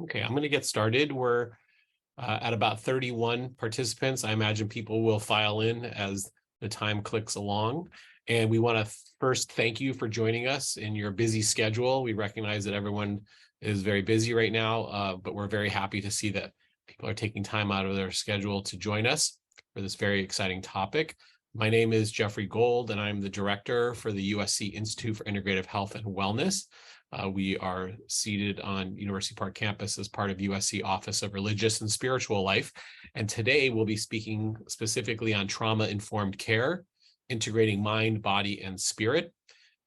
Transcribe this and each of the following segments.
Okay, I'm going to get started. We're at about 31 participants. I imagine people will file in as the time clicks along. And we want to first thank you for joining us in your busy schedule. We recognize that everyone is very busy right now, but we're very happy to see that people are taking time out of their schedule to join us for this very exciting topic. My name is Jeffrey Gold, and I'm the director for the USC Institute for Integrative Health and Wellness. We are seated on University Park campus as part of USC Office of Religious and Spiritual Life. And today we'll be speaking specifically on trauma-informed care, integrating mind, body, and spirit.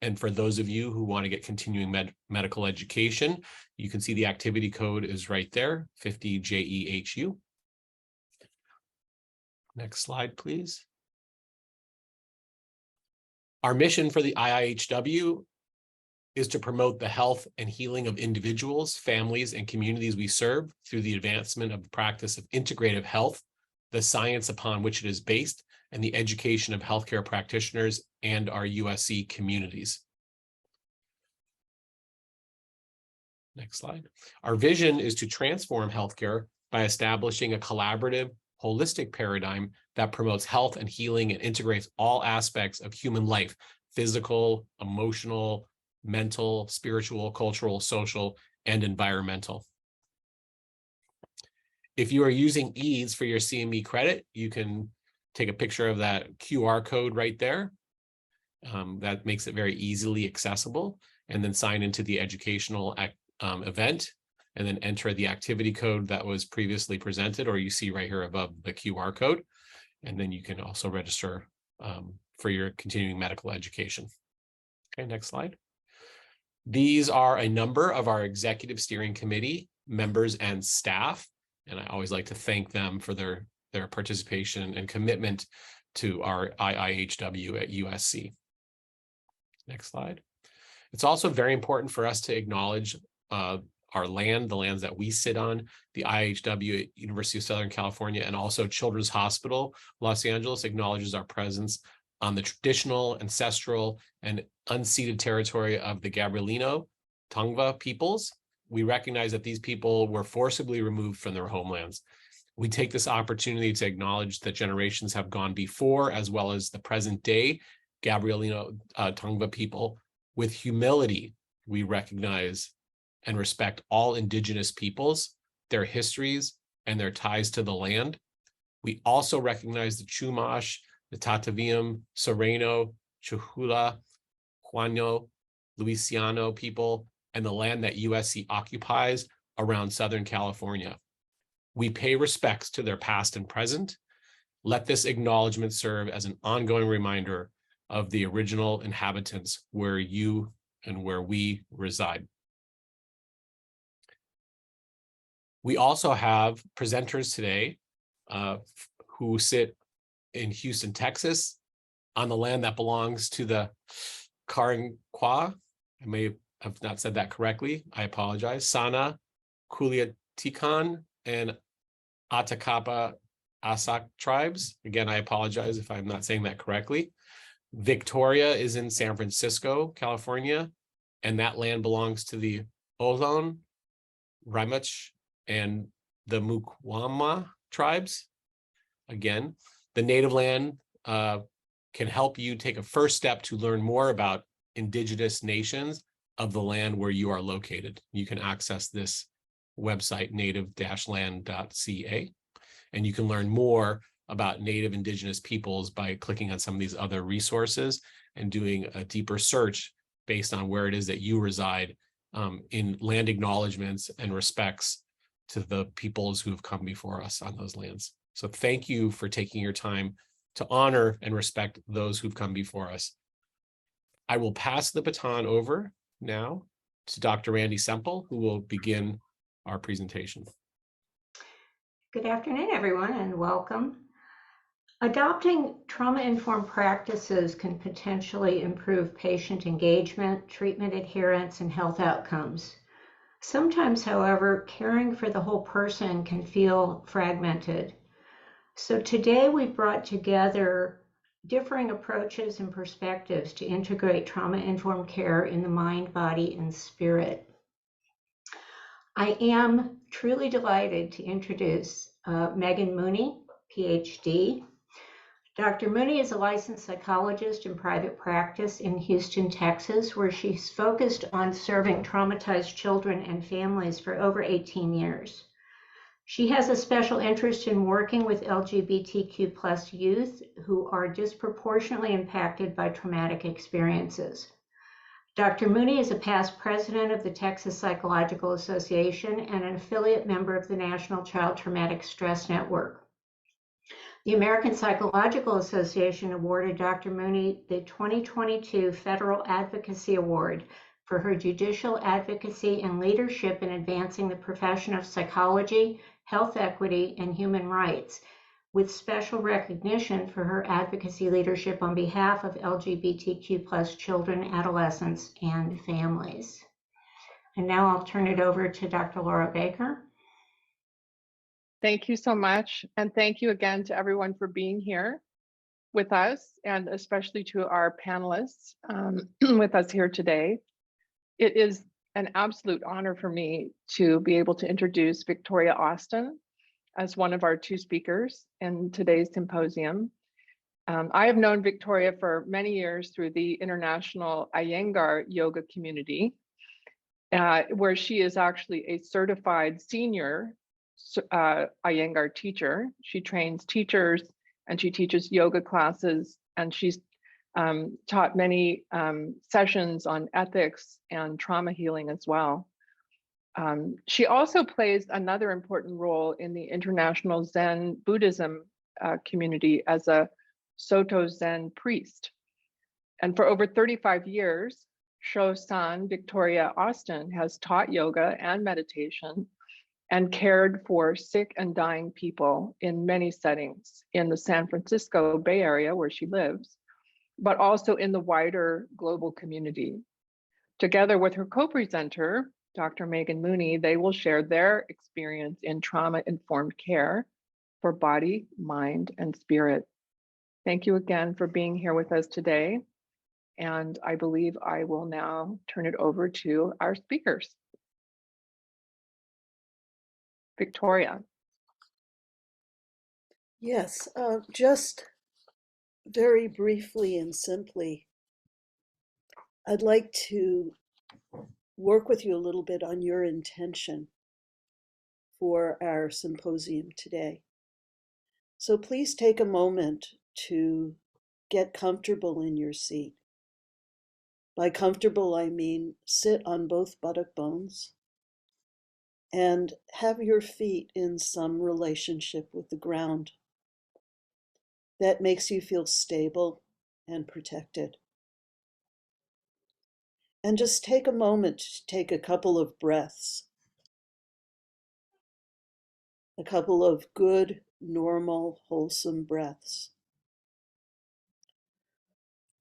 And for those of you who want to get continuing medical education, you can see the activity code is right there, 50JEHU. Next slide, please. Our mission for the IIHW is to promote the health and healing of individuals, families, and communities we serve through the advancement of the practice of integrative health, the science upon which it is based, and the education of healthcare practitioners and our USC communities. Next slide. Our vision is to transform healthcare by establishing a collaborative, holistic paradigm that promotes health and healing and integrates all aspects of human life: physical, emotional, mental, spiritual, cultural, social, and environmental. If you are using EADS for your CME credit, you can take a picture of that QR code right there. That makes it very easily accessible, and then sign into the educational event, and then enter the activity code that was previously presented, or you see right here above the QR code. And then you can also register for your continuing medical education. Okay, next slide. These are a number of our executive steering committee members and staff, and I always like to thank them for their participation and commitment to our IIHW at USC. Next slide. It's also very important for us to acknowledge our land, the lands that we sit on. The IIHW at University of Southern California and also Children's Hospital Los Angeles acknowledges our presence on the traditional, ancestral, and unceded territory of the Gabrielino Tongva peoples. We recognize that these people were forcibly removed from their homelands. We take this opportunity to acknowledge that generations have gone before, as well as the present day Gabrielino Tongva people. With humility, we recognize and respect all indigenous peoples, their histories, and their ties to the land. We also recognize the Chumash, the Tataviam, Sereno, Chihula, Huano, Louisiano people, and the land that USC occupies around Southern California. We pay respects to their past and present. Let this acknowledgement serve as an ongoing reminder of the original inhabitants where you and where we reside. We also have presenters today who sit in Houston, Texas, on the land that belongs to the Karankawa. I may have not said that correctly. I apologize. Sana, Kuliatikan, and Atacapa Asak tribes. Again, I apologize if I'm not saying that correctly. Victoria is in San Francisco, California, and that land belongs to the Ohlone, Raimach, and the Mukwama tribes. Again, the native land can help you take a first step to learn more about indigenous nations of the land where you are located. You can access this website, native-land.ca, and you can learn more about Native indigenous peoples by clicking on some of these other resources and doing a deeper search based on where it is that you reside in land acknowledgements and respects to the peoples who have come before us on those lands. So thank you for taking your time to honor and respect those who've come before us. I will pass the baton over now to Dr. Randy Semple, who will begin our presentation. Good afternoon, everyone, and welcome. Adopting trauma-informed practices can potentially improve patient engagement, treatment adherence, and health outcomes. Sometimes, however, caring for the whole person can feel fragmented. So today we've brought together differing approaches and perspectives to integrate trauma-informed care in the mind, body, and spirit. I am truly delighted to introduce Megan Mooney, PhD. Dr. Mooney is a licensed psychologist in private practice in Houston, Texas, where she's focused on serving traumatized children and families for over 18 years. She has a special interest in working with LGBTQ+ youth who are disproportionately impacted by traumatic experiences. Dr. Mooney is a past president of the Texas Psychological Association and an affiliate member of the National Child Traumatic Stress Network. The American Psychological Association awarded Dr. Mooney the 2022 Federal Advocacy Award for her judicial advocacy and leadership in advancing the profession of psychology, health equity, and human rights, with special recognition for her advocacy leadership on behalf of LGBTQ+ children, adolescents, and families. And now I'll turn it over to Dr. Laura Baker. Thank you so much. And thank you again to everyone for being here with us, and especially to our panelists with us here today. It is an absolute honor for me to be able to introduce Victoria Austin as one of our two speakers in today's symposium. I have known Victoria for many years through the international Iyengar yoga community, where she is actually a certified senior Iyengar teacher. She trains teachers and she teaches yoga classes, and she's taught many sessions on ethics and trauma healing as well. She also plays another important role in the international Zen Buddhism community as a Soto Zen priest. And for over 35 years, Sho-san Victoria Austin has taught yoga and meditation and cared for sick and dying people in many settings in the San Francisco Bay Area where she lives, but also in the wider global community. Together with her co-presenter, Dr. Megan Mooney, they will share their experience in trauma-informed care for body, mind, and spirit. Thank you again for being here with us today. And I believe I will now turn it over to our speakers. Victoria. Yes, just very briefly and simply, I'd like to work with you a little bit on your intention for our symposium today. So please take a moment to get comfortable in your seat. By comfortable, I mean sit on both buttock bones and have your feet in some relationship with the ground that makes you feel stable and protected. And just take a moment to take a couple of breaths, a couple of good, normal, wholesome breaths.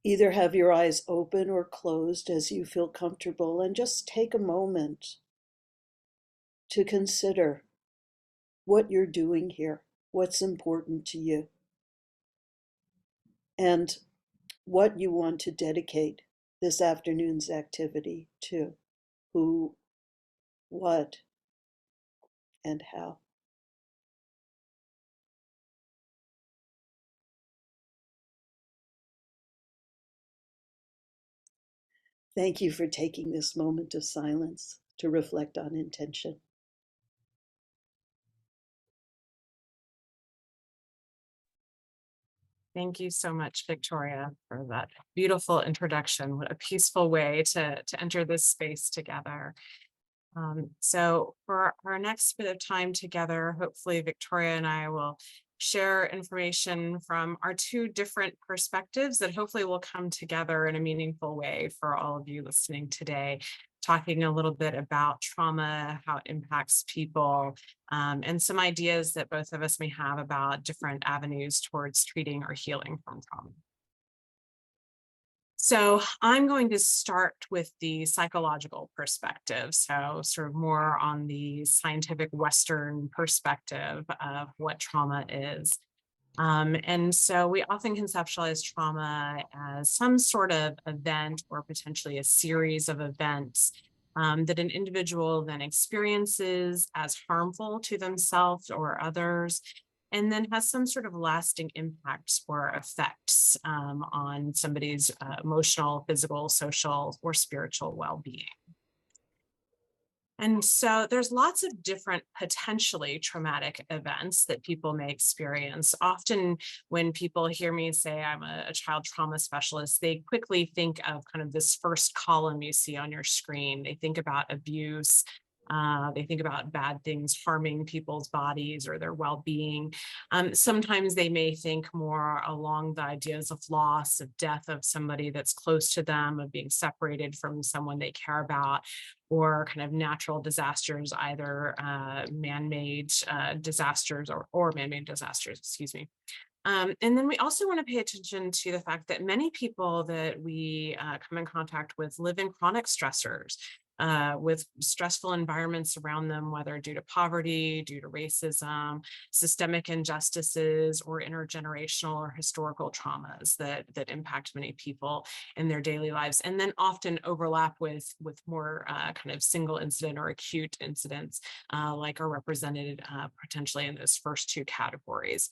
Either have your eyes open or closed as you feel comfortable, and just take a moment to consider what you're doing here, what's important to you, and what you want to dedicate this afternoon's activity to. Who, what, and how. Thank you for taking this moment of silence to reflect on intention. Thank you so much, Victoria, for that beautiful introduction. What a peaceful way to enter this space together. So for our next bit of time together, hopefully Victoria and I will share information from our two different perspectives that hopefully will come together in a meaningful way for all of you listening today, talking a little bit about trauma, how it impacts people, and some ideas that both of us may have about different avenues towards treating or healing from trauma. So I'm going to start with the psychological perspective, so sort of more on the scientific Western perspective of what trauma is. And so we often conceptualize trauma as some sort of event or potentially a series of events that an individual then experiences as harmful to themselves or others, and then has some sort of lasting impacts or effects on somebody's emotional, physical, social, or spiritual well-being. And so there's lots of different potentially traumatic events that people may experience. Often when people hear me say I'm a child trauma specialist, they quickly think of kind of this first column you see on your screen. They think about abuse. They think about bad things harming people's bodies or their well-being. Sometimes they may think more along the ideas of loss, of death of somebody that's close to them, of being separated from someone they care about, or kind of natural disasters, either man-made disasters or man-made disasters, excuse me. And then we also want to pay attention to the fact that many people that we come in contact with live in chronic stressors, with stressful environments around them, whether due to poverty, due to racism, systemic injustices, or intergenerational or historical traumas that impact many people in their daily lives, and then often overlap with more kind of single incident or acute incidents, like are represented potentially in those first two categories.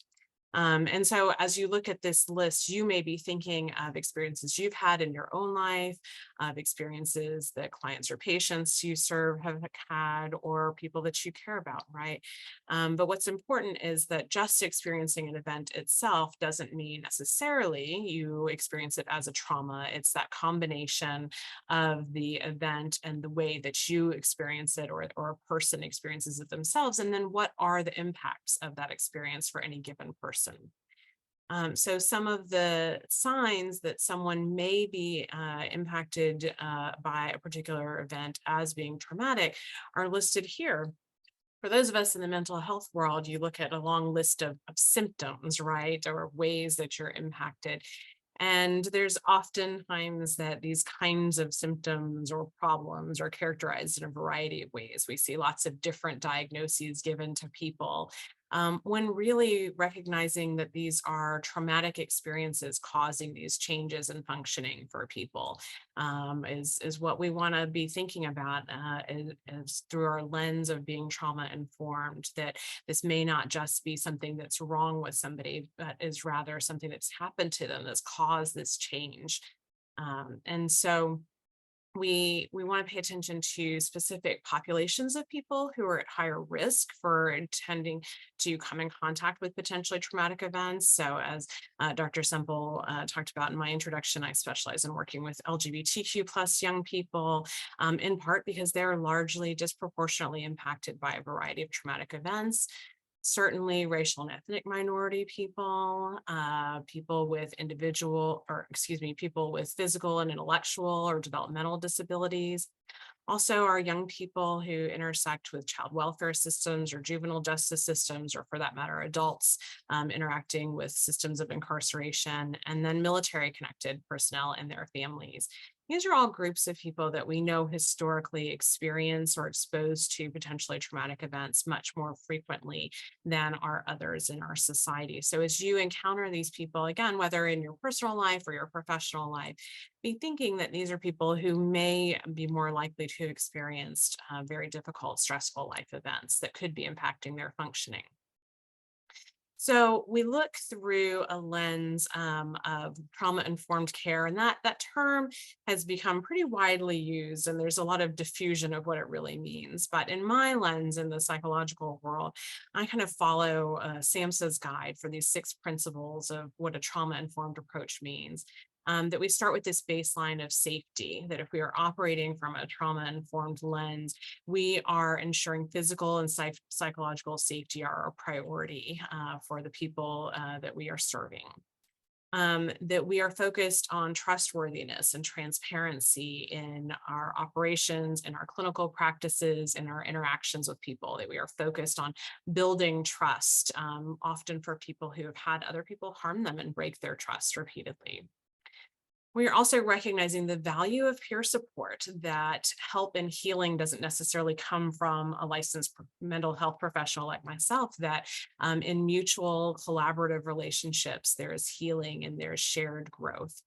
And so as you look at this list, you may be thinking of experiences you've had in your own life, of experiences that clients or patients you serve have had, or people that you care about, right? But what's important is that just experiencing an event itself doesn't mean necessarily you experience it as a trauma. It's that combination of the event and the way that you experience it, or a person experiences it themselves, and then what are the impacts of that experience for any given person. So some of the signs that someone may be impacted by a particular event as being traumatic are listed here. For those of us in the mental health world, you look at a long list of symptoms, right, or ways that you're impacted. And there's often times that these kinds of symptoms or problems are characterized in a variety of ways. We see lots of different diagnoses given to people, when really recognizing that these are traumatic experiences causing these changes in functioning for people, is what we want to be thinking about, is through our lens of being trauma informed, that this may not just be something that's wrong with somebody, but is rather something that's happened to them that's caused this change. And so we want to pay attention to specific populations of people who are at higher risk for intending to come in contact with potentially traumatic events. So as Dr. Semple talked about in my introduction, I specialize in working with LGBTQ plus young people, in part because they're largely disproportionately impacted by a variety of traumatic events. Certainly racial and ethnic minority people, people with people with physical and intellectual or developmental disabilities. Also, our young people who intersect with child welfare systems or juvenile justice systems, or for that matter, adults interacting with systems of incarceration, and then military connected personnel and their families. These are all groups of people that we know historically experience or exposed to potentially traumatic events much more frequently than are others in our society. So as you encounter these people, again, whether in your personal life or your professional life, be thinking that these are people who may be more likely to experience very difficult, stressful life events that could be impacting their functioning. So we look through a lens of trauma-informed care, and that term has become pretty widely used, and there's a lot of diffusion of what it really means. But in my lens, in the psychological world, I kind of follow SAMHSA's guide for these 6 principles of what a trauma-informed approach means. That we start with this baseline of safety, that if we are operating from a trauma-informed lens, we are ensuring physical and psychological safety are a priority for the people that we are serving. That we are focused on trustworthiness and transparency in our operations, in our clinical practices, in our interactions with people, that we are focused on building trust, often for people who have had other people harm them and break their trust repeatedly. We are also recognizing the value of peer support, that help and healing doesn't necessarily come from a licensed mental health professional like myself, that in mutual collaborative relationships, there is healing and there's shared growth.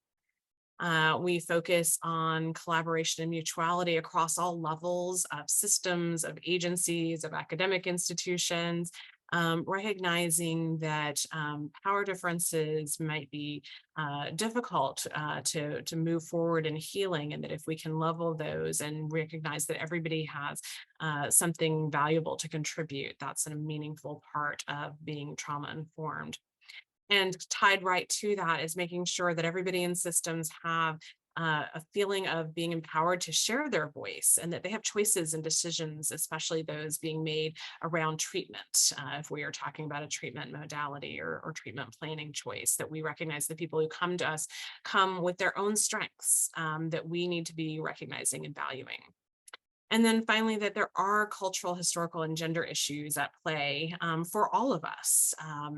We focus on collaboration and mutuality across all levels of systems, of agencies, of academic institutions, recognizing that power differences might be difficult to move forward in healing, and that if we can level those and recognize that everybody has something valuable to contribute, that's a meaningful part of being trauma informed. And tied right to that is making sure that everybody in systems have a feeling of being empowered to share their voice, and that they have choices and decisions, especially those being made around treatment. If we are talking about a treatment modality or treatment planning choice, that we recognize the people who come to us come with their own strengths that we need to be recognizing and valuing. And then finally, that there are cultural, historical, and gender issues at play for all of us,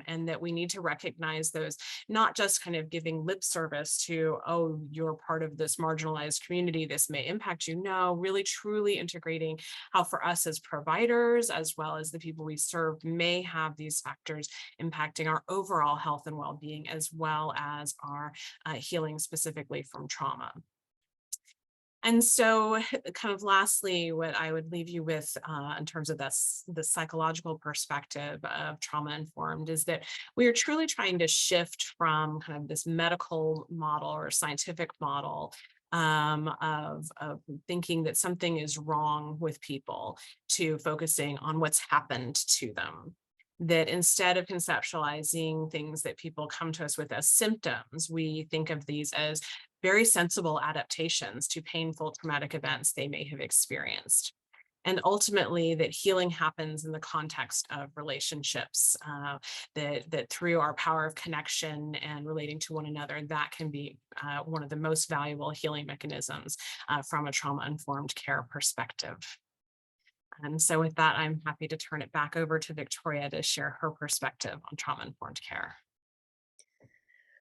and that we need to recognize those, not just kind of giving lip service to, oh, you're part of this marginalized community, this may impact you. No, really truly integrating how for us as providers, as well as the people we serve, may have these factors impacting our overall health and well-being, as well as our healing specifically from trauma. And so, kind of lastly, what I would leave you with in terms of this, the psychological perspective of trauma informed, is that we are truly trying to shift from kind of this medical model or scientific model of thinking that something is wrong with people, to focusing on what's happened to them. That instead of conceptualizing things that people come to us with as symptoms, we think of these as very sensible adaptations to painful traumatic events they may have experienced. And ultimately, that healing happens in the context of relationships, that through our power of connection and relating to one another, that can be one of the most valuable healing mechanisms from a trauma-informed care perspective. And so with that, I'm happy to turn it back over to Victoria to share her perspective on trauma-informed care.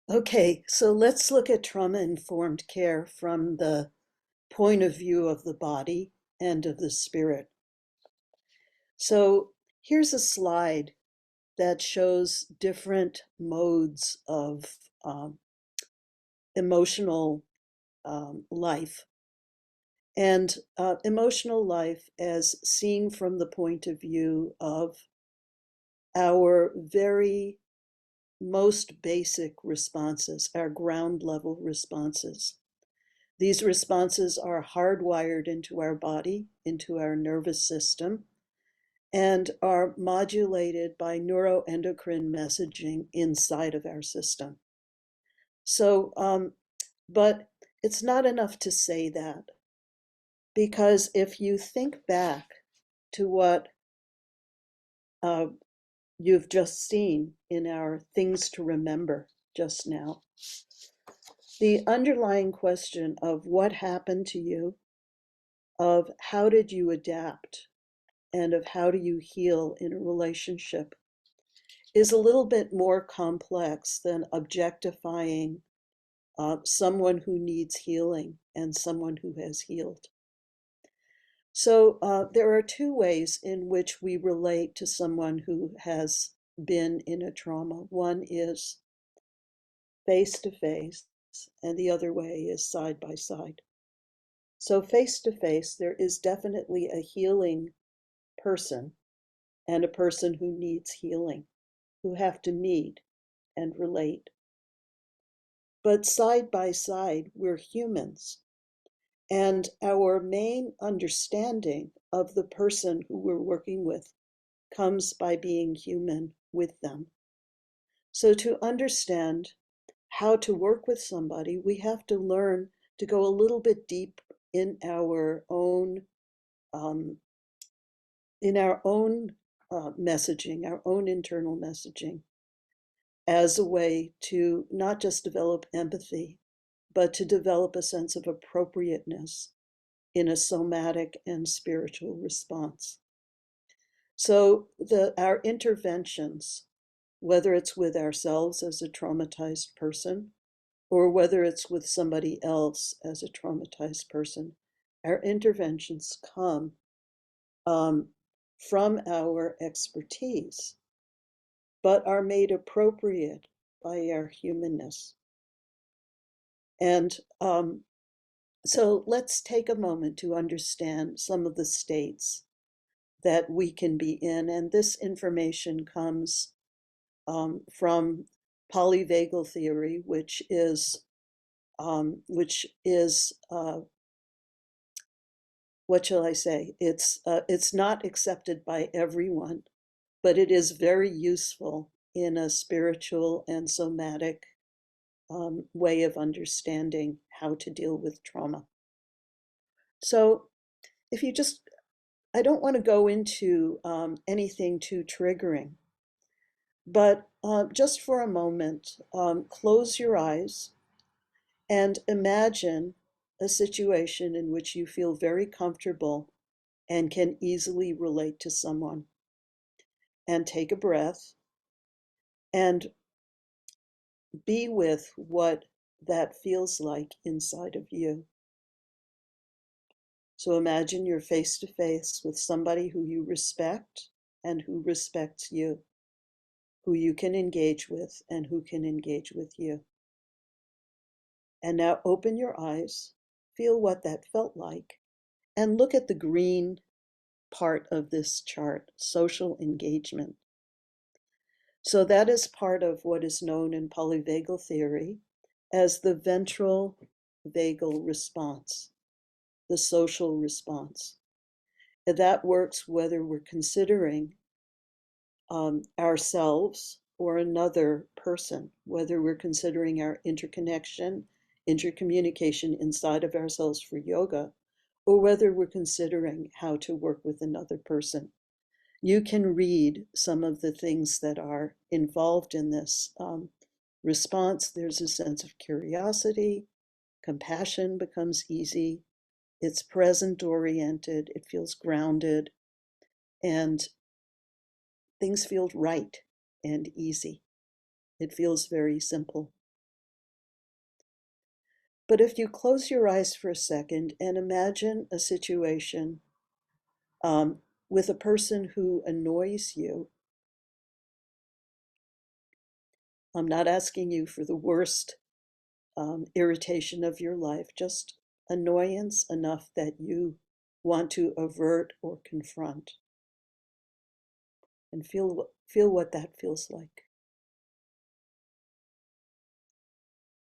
Okay, so let's look at trauma-informed care from the point of view of the body and of the spirit. So here's a slide that shows different modes of emotional life. And emotional life as seen from the point of view of our very most basic responses, our ground level responses. These responses are hardwired into our body, into our nervous system, and are modulated by neuroendocrine messaging inside of our system. So, but it's not enough to say that, because if you think back to what you've just seen in our things to remember just now, the underlying question of what happened to you, of how did you adapt, and of how do you heal in a relationship is a little bit more complex than objectifying someone who needs healing and someone who has healed. So there are two ways in which we relate to someone who has been in a trauma. One is face to face, and the other way is side by side. So face to face, there is definitely a healing person and a person who needs healing, who have to meet and relate. But side by side, we're humans. And our main understanding of the person who we're working with comes by being human with them. So to understand how to work with somebody, we have to learn to go a little bit deep in our own messaging, our own internal messaging, as a way to not just develop empathy, but to develop a sense of appropriateness in a somatic and spiritual response. So our interventions, whether it's with ourselves as a traumatized person, or whether it's with somebody else as a traumatized person, our interventions come from our expertise, but are made appropriate by our humanness. And so let's take a moment to understand some of the states that we can be in. And this information comes from polyvagal theory, which is what shall I say? It's not accepted by everyone, but it is very useful in a spiritual and somatic way of understanding how to deal with trauma. So if you just, I don't want to go into anything too triggering, but just for a moment, close your eyes and imagine a situation in which you feel very comfortable and can easily relate to someone. And take a breath and be with what that feels like inside of you. So imagine you're face to face with somebody who you respect and who respects you, who you can engage with and who can engage with you. And now open your eyes, feel what that felt like, and look at the green part of this chart, social engagement. So that is part of what is known in polyvagal theory as the ventral vagal response, the social response. And that works whether we're considering ourselves or another person, whether we're considering our interconnection, intercommunication inside of ourselves for yoga, or whether we're considering how to work with another person. You can read some of the things that are involved in this response. There's a sense of curiosity, compassion becomes easy, it's present oriented, it feels grounded, and things feel right and easy. It feels very simple. But if you close your eyes for a second and imagine a situation with a person who annoys you, I'm not asking you for the worst irritation of your life, just annoyance enough that you want to avert or confront. And feel what that feels like.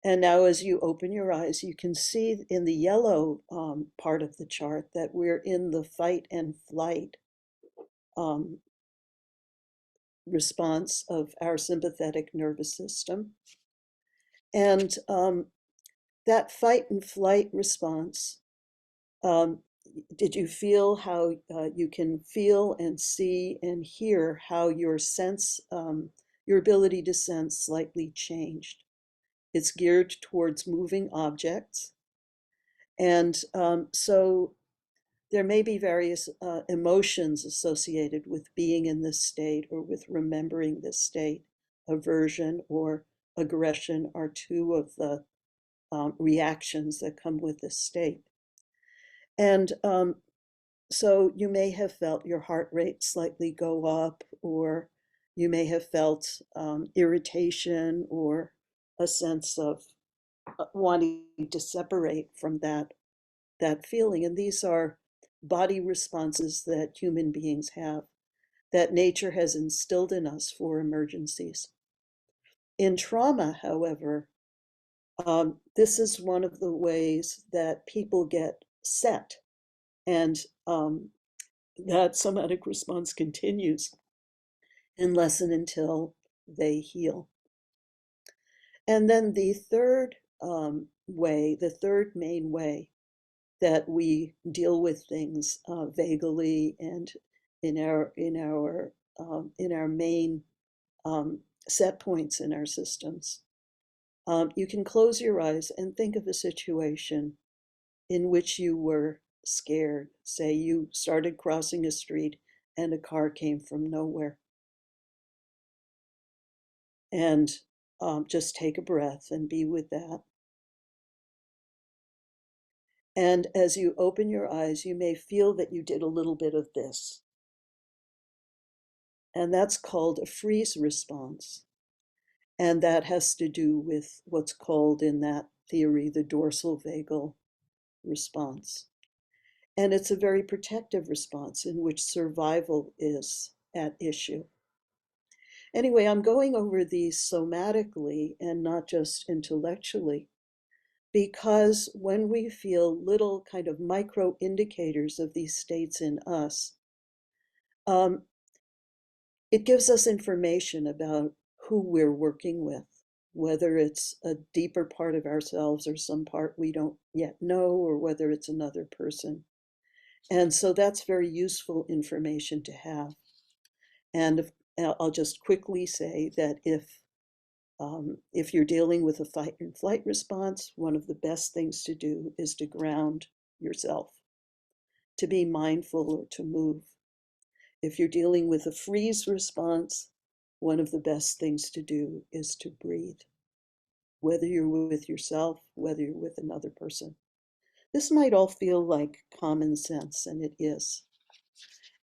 And now as you open your eyes, you can see in the yellow part of the chart that we're in the fight and flight response of our sympathetic nervous system. And that fight and flight response, did you feel how you can feel and see and hear how your sense, your ability to sense slightly changed? It's geared towards moving objects. And so there may be various emotions associated with being in this state or with remembering this state. Aversion or aggression are two of the reactions that come with this state. And so you may have felt your heart rate slightly go up, or you may have felt irritation or a sense of wanting to separate from that feeling. And these are body responses that human beings have, that nature has instilled in us for emergencies. In trauma, however, this is one of the ways that people get set, and that somatic response continues unless and until they heal. And then the third way, the third main way that we deal with things vagally and in our main set points in our systems. You can close your eyes and think of a situation in which you were scared. Say you started crossing a street and a car came from nowhere. And just take a breath and be with that. And as you open your eyes, you may feel that you did a little bit of this. And that's called a freeze response. And that has to do with what's called in that theory the dorsal vagal response. And it's a very protective response in which survival is at issue. Anyway, I'm going over these somatically and not just intellectually, because when we feel little kind of micro indicators of these states in us, um, it gives us information about who we're working with, whether it's a deeper part of ourselves or some part we don't yet know, or whether it's another person. And so that's very useful information to have. And I'll just quickly say that if you're dealing with a fight and flight response, one of the best things to do is to ground yourself, to be mindful or to move. If you're dealing with a freeze response, one of the best things to do is to breathe, whether you're with yourself, whether you're with another person. This might all feel like common sense, and it is.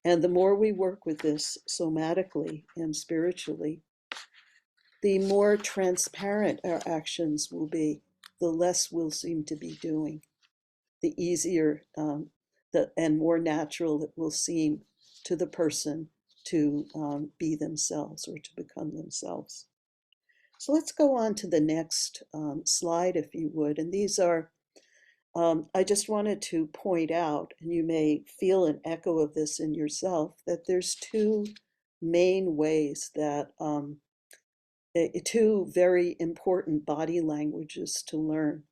And the more we work with this somatically and spiritually, the more transparent our actions will be, the less we'll seem to be doing, the easier and more natural it will seem to the person to be themselves or to become themselves. So let's go on to the next slide, if you would. And these are, I just wanted to point out, and you may feel an echo of this in yourself, that there's two main ways that two very important body languages to learn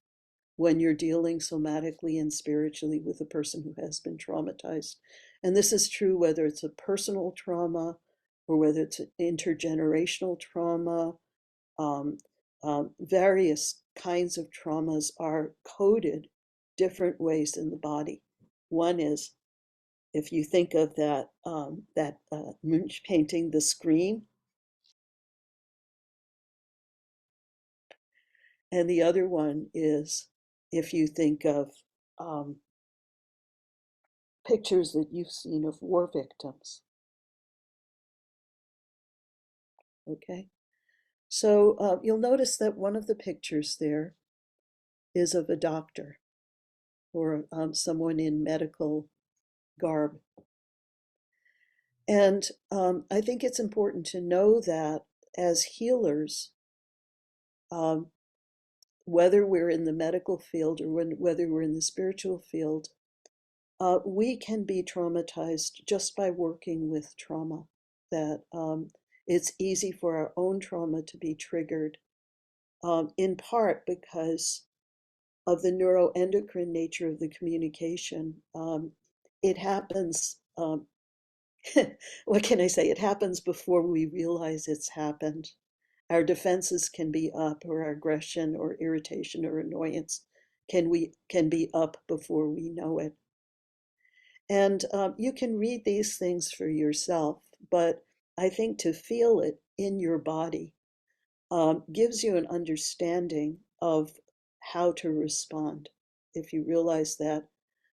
when you're dealing somatically and spiritually with a person who has been traumatized. And this is true whether it's a personal trauma or whether it's an intergenerational trauma. Various kinds of traumas are coded different ways in the body. One is, if you think of that Munch painting, The Scream, and the other one is if you think of pictures that you've seen of war victims. Okay, so you'll notice that one of the pictures there is of a doctor or someone in medical garb. And I think it's important to know that as healers, um, whether we're in the medical field or whether we're in the spiritual field, we can be traumatized just by working with trauma. That it's easy for our own trauma to be triggered, in part because of the neuroendocrine nature of the communication. It happens, what can I say? It happens before we realize it's happened. Our defenses can be up, or our aggression or irritation or annoyance can be up before we know it. And you can read these things for yourself, but I think to feel it in your body gives you an understanding of how to respond. If you realize that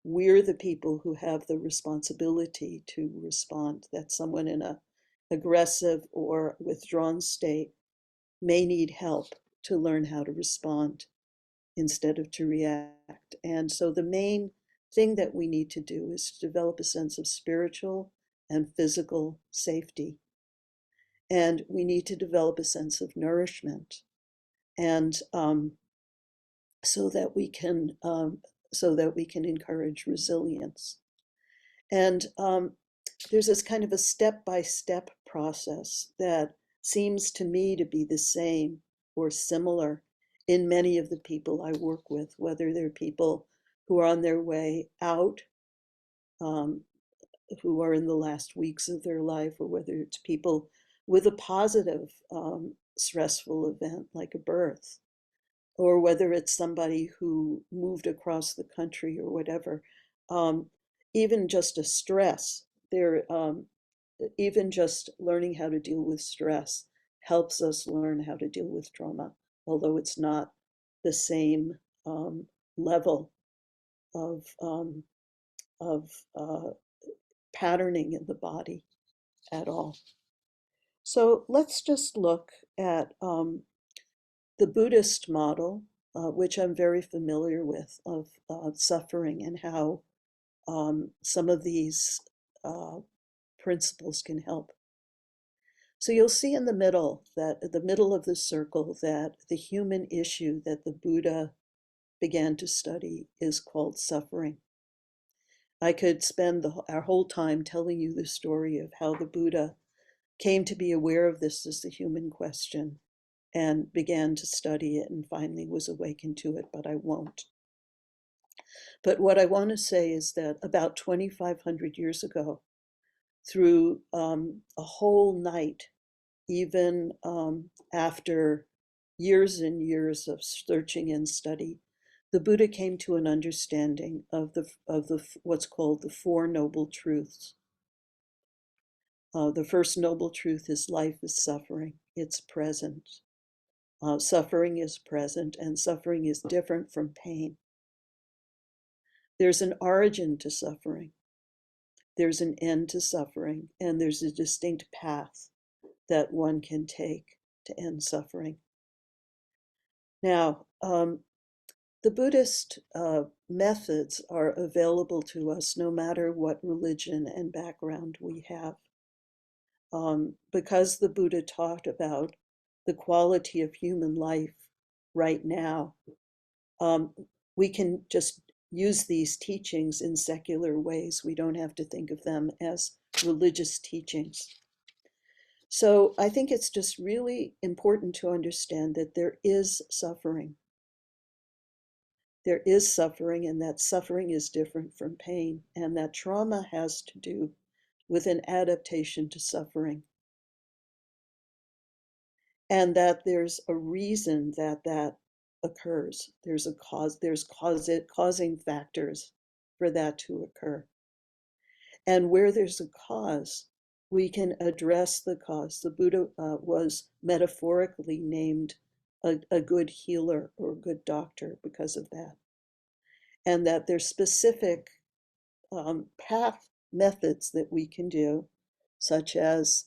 we're the people who have the responsibility to respond, that someone in a aggressive or withdrawn state may need help to learn how to respond instead of to react. And so the main thing that we need to do is to develop a sense of spiritual and physical safety. And we need to develop a sense of nourishment, and so that we can encourage resilience. And there's this kind of a step-by-step process that seems to me to be the same or similar in many of the people I work with, whether they're people who are on their way out, um, who are in the last weeks of their life, or whether it's people with a positive stressful event like a birth, or whether it's somebody who moved across the country or whatever. Um, Even just a stress, even just learning how to deal with stress helps us learn how to deal with trauma, although it's not the same level of, of patterning in the body at all. So let's just look at The Buddhist model, which I'm very familiar with, of suffering and how some of these principles can help. So you'll see in the middle, that the middle of the circle, that the human issue that the Buddha began to study is called suffering. I could spend our whole time telling you the story of how the Buddha came to be aware of this as the human question and began to study it and finally was awakened to it, but I won't. But what I want to say is that about 2,500 years ago, through a whole night, even after years and years of searching and study, the Buddha came to an understanding of the what's called the Four Noble Truths. The first noble truth is life is suffering. It's present. Suffering is present, and suffering is different from pain. There's an origin to suffering. There's an end to suffering, and there's a distinct path that one can take to end suffering. Now, the Buddhist methods are available to us no matter what religion and background we have. Because the Buddha talked about the quality of human life right now, we can just use these teachings in secular ways. We don't have to think of them as religious teachings. So I think it's just really important to understand that there is suffering. There is suffering, and that suffering is different from pain, and that trauma has to do with an adaptation to suffering. And that there's a reason that that occurs. There's a cause, causing factors for that to occur. And where there's a cause, we can address the cause. The Buddha was metaphorically named a good healer or a good doctor because of that. And that there's specific path methods that we can do, such as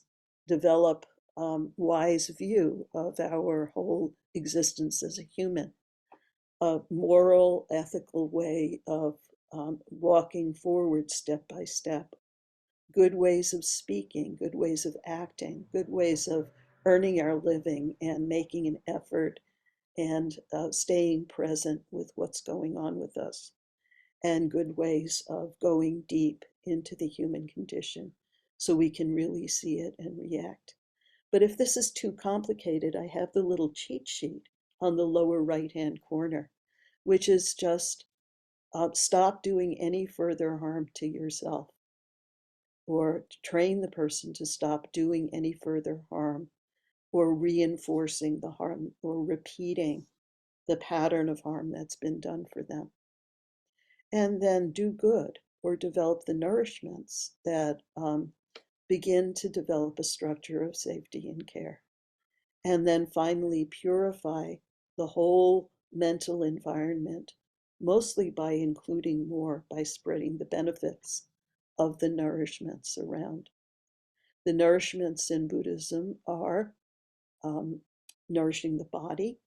develop wise view of our whole existence as a human, a moral, ethical way of walking forward step by step, good ways of speaking, good ways of acting, good ways of earning our living and making an effort and staying present with what's going on with us, and good ways of going deep into the human condition so we can really see it and react. But if this is too complicated, I have the little cheat sheet on the lower right-hand corner, which is just stop doing any further harm to yourself, or train the person to stop doing any further harm, or reinforcing the harm, or repeating the pattern of harm that's been done for them. And then do good, or develop the nourishments that begin to develop a structure of safety and care. And then finally purify the whole mental environment, mostly by including more, by spreading the benefits of the nourishments around. The nourishments in Buddhism are nourishing the body,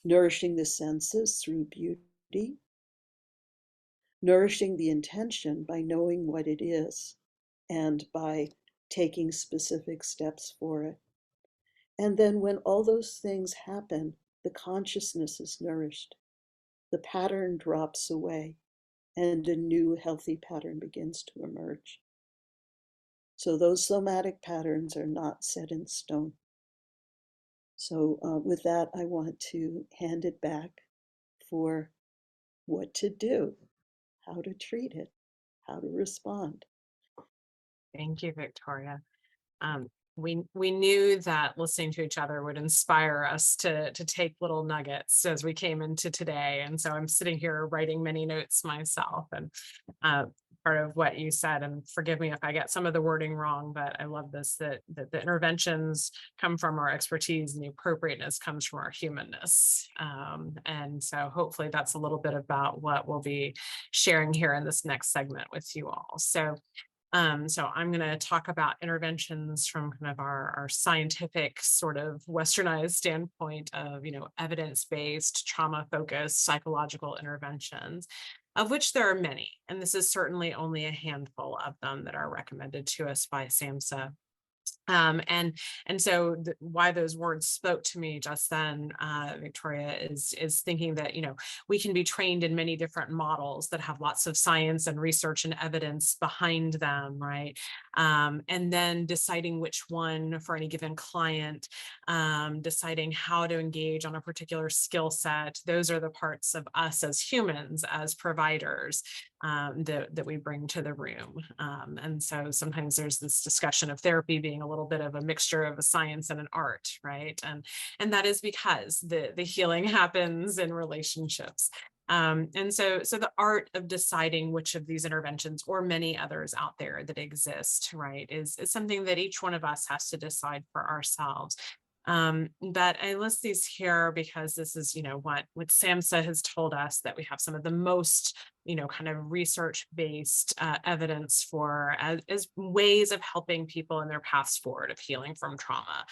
nourishing the senses through beauty, nourishing the intention by knowing what it is and by taking specific steps for it. And then when all those things happen, the consciousness is nourished. The pattern drops away and a new healthy pattern begins to emerge. So those somatic patterns are not set in stone. So with that, I want to hand it back for what to do, how to treat it, how to respond. Thank you, Victoria. We knew that listening to each other would inspire us to take little nuggets as we came into today. And so I'm sitting here writing many notes myself. And part of what you said, and forgive me if I get some of the wording wrong, but I love this, that the interventions come from our expertise and the appropriateness comes from our humanness. And so hopefully that's a little bit about what we'll be sharing here in this next segment with you all. So So I'm going to talk about interventions from kind of our scientific sort of westernized standpoint of, evidence-based, trauma-focused psychological interventions, of which there are many. And this is certainly only a handful of them that are recommended to us by SAMHSA. And so why those words spoke to me just then, Victoria, is thinking that we can be trained in many different models that have lots of science and research and evidence behind them, right? And then deciding which one for any given client, deciding how to engage on a particular skill set. Those are the parts of us as humans, as providers, that we bring to the room. And so sometimes there's this discussion of therapy being a little bit of a mixture of a science and an art, right? And that is because the healing happens in relationships. And so the art of deciding which of these interventions or many others out there that exist, right, is something that each one of us has to decide for ourselves. But I list these here because this is, what SAMHSA has told us, that we have some of the most, kind of research-based evidence for as ways of helping people in their paths forward of healing from trauma.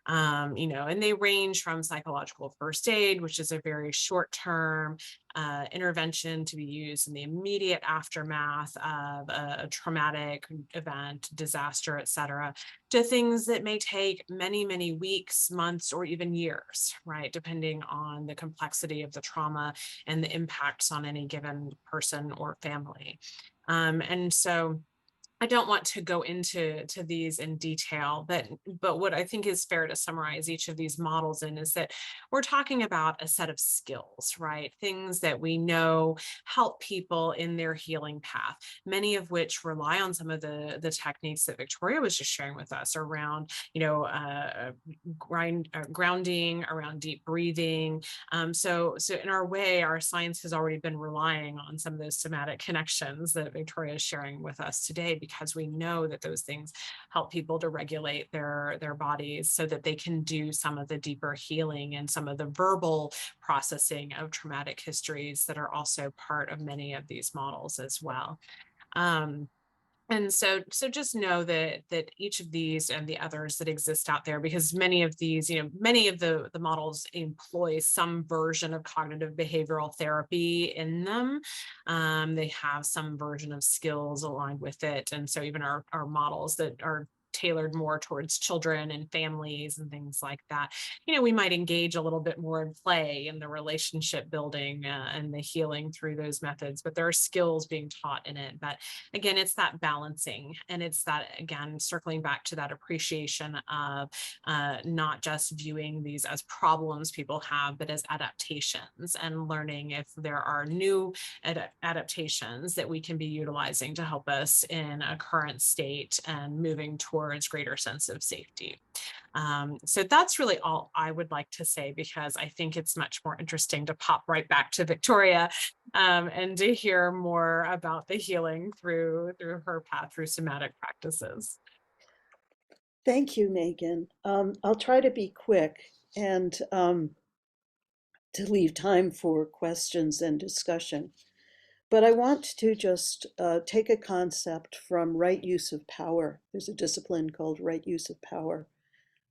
And they range from psychological first aid, which is a very short-term intervention to be used in the immediate aftermath of a traumatic event, disaster, et cetera, to things that may take many, many weeks, months, or even years, right? Depending on the complexity of the trauma and the impacts on any given person or family. And so I don't want to go into these in detail, but what I think is fair to summarize each of these models in is that we're talking about a set of skills, right? Things that we know help people in their healing path, many of which rely on some of the techniques that Victoria was just sharing with us around, grounding, around deep breathing. So in our way, our science has already been relying on some of those somatic connections that Victoria is sharing with us today, because we know that those things help people to regulate their bodies so that they can do some of the deeper healing and some of the verbal processing of traumatic histories that are also part of many of these models as well. And so just know that each of these and the others that exist out there, because many of these, many of the models employ some version of cognitive behavioral therapy in them. They have some version of skills aligned with it. And so even our models that are tailored more towards children and families and things like that, we might engage a little bit more in play in the relationship building and the healing through those methods, but there are skills being taught in it. But again, it's that balancing, and it's that, again, circling back to that appreciation of not just viewing these as problems people have, but as adaptations, and learning if there are new adaptations that we can be utilizing to help us in a current state and moving towards greater sense of safety. So that's really all I would like to say, because I think it's much more interesting to pop right back to Victoria and to hear more about the healing through her path through somatic practices. Thank you, Megan. I'll try to be quick and to leave time for questions and discussion. But I want to just take a concept from right use of power. There's a discipline called right use of power,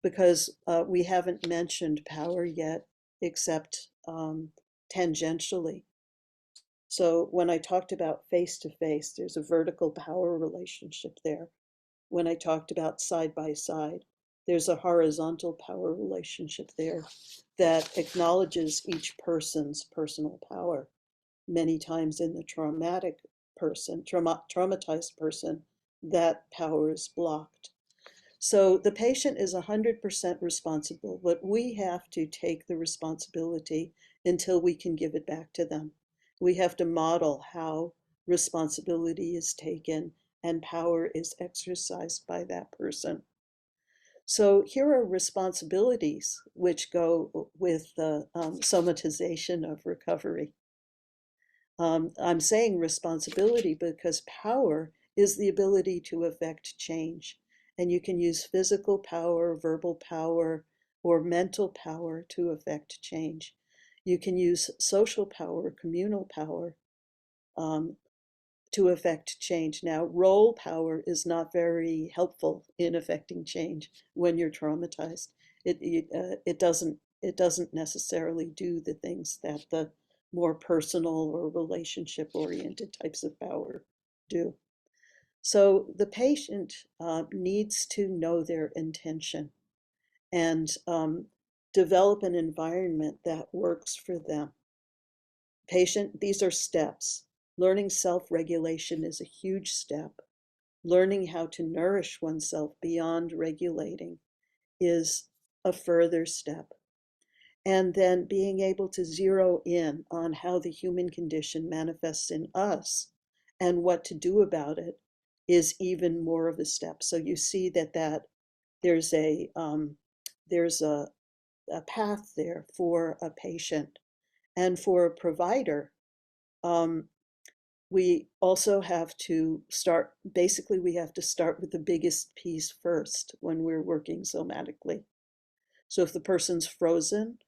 because we haven't mentioned power yet, except tangentially. So when I talked about face to face, there's a vertical power relationship there. When I talked about side by side, there's a horizontal power relationship there that acknowledges each person's personal power. Many times in the traumatized person, that power is blocked. So the patient is 100% responsible, but we have to take the responsibility until we can give it back to them. We have to model how responsibility is taken and power is exercised by that person. So here are responsibilities which go with the somatization of recovery. I'm saying responsibility because power is the ability to affect change. And you can use physical power, verbal power, or mental power to affect change. You can use social power, communal power, to affect change. Now, role power is not very helpful in affecting change when you're traumatized. It doesn't necessarily do the things that the more personal or relationship oriented types of power do. So the patient needs to know their intention and develop an environment that works for them. Patient, these are steps. Learning self-regulation is a huge step. Learning how to nourish oneself beyond regulating is a further step. And then being able to zero in on how the human condition manifests in us and what to do about it is even more of a step. So you see that there's a path there for a patient and for a provider. We also have to start, basically we have to start with the biggest piece first when we're working somatically. So if the person's frozen,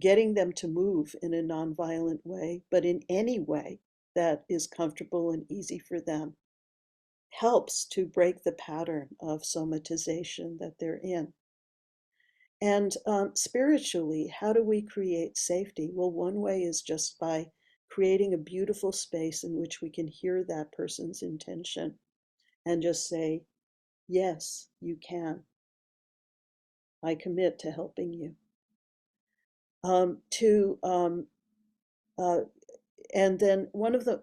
getting them to move in a nonviolent way, but in any way that is comfortable and easy for them, helps to break the pattern of somatization that they're in. And spiritually, how do we create safety? Well, one way is just by creating a beautiful space in which we can hear that person's intention and just say, yes, you can. I commit to helping you. And then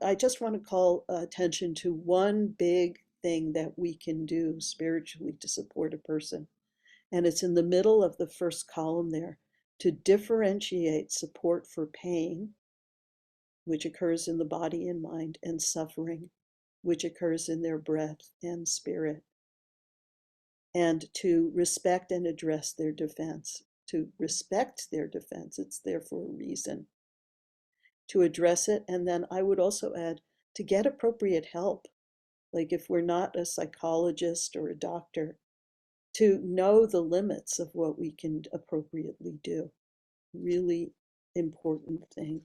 I just want to call attention to one big thing that we can do spiritually to support a person. And it's in the middle of the first column there, to differentiate support for pain, which occurs in the body and mind, and suffering, which occurs in their breath and spirit. And to respect and address their defense, to respect their defense, it's there for a reason. To address it, and then I would also add to get appropriate help. Like if we're not a psychologist or a doctor, to know the limits of what we can appropriately do. Really important thing.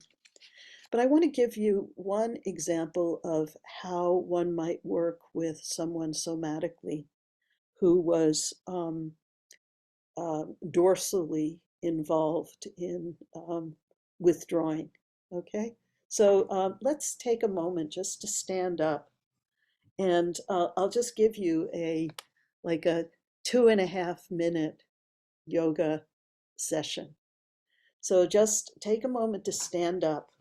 But I want to give you one example of how one might work with someone somatically who was dorsally involved in withdrawing. Okay, so let's take a moment just to stand up, and I'll just give you a 2.5 minute yoga session. So just take a moment to stand up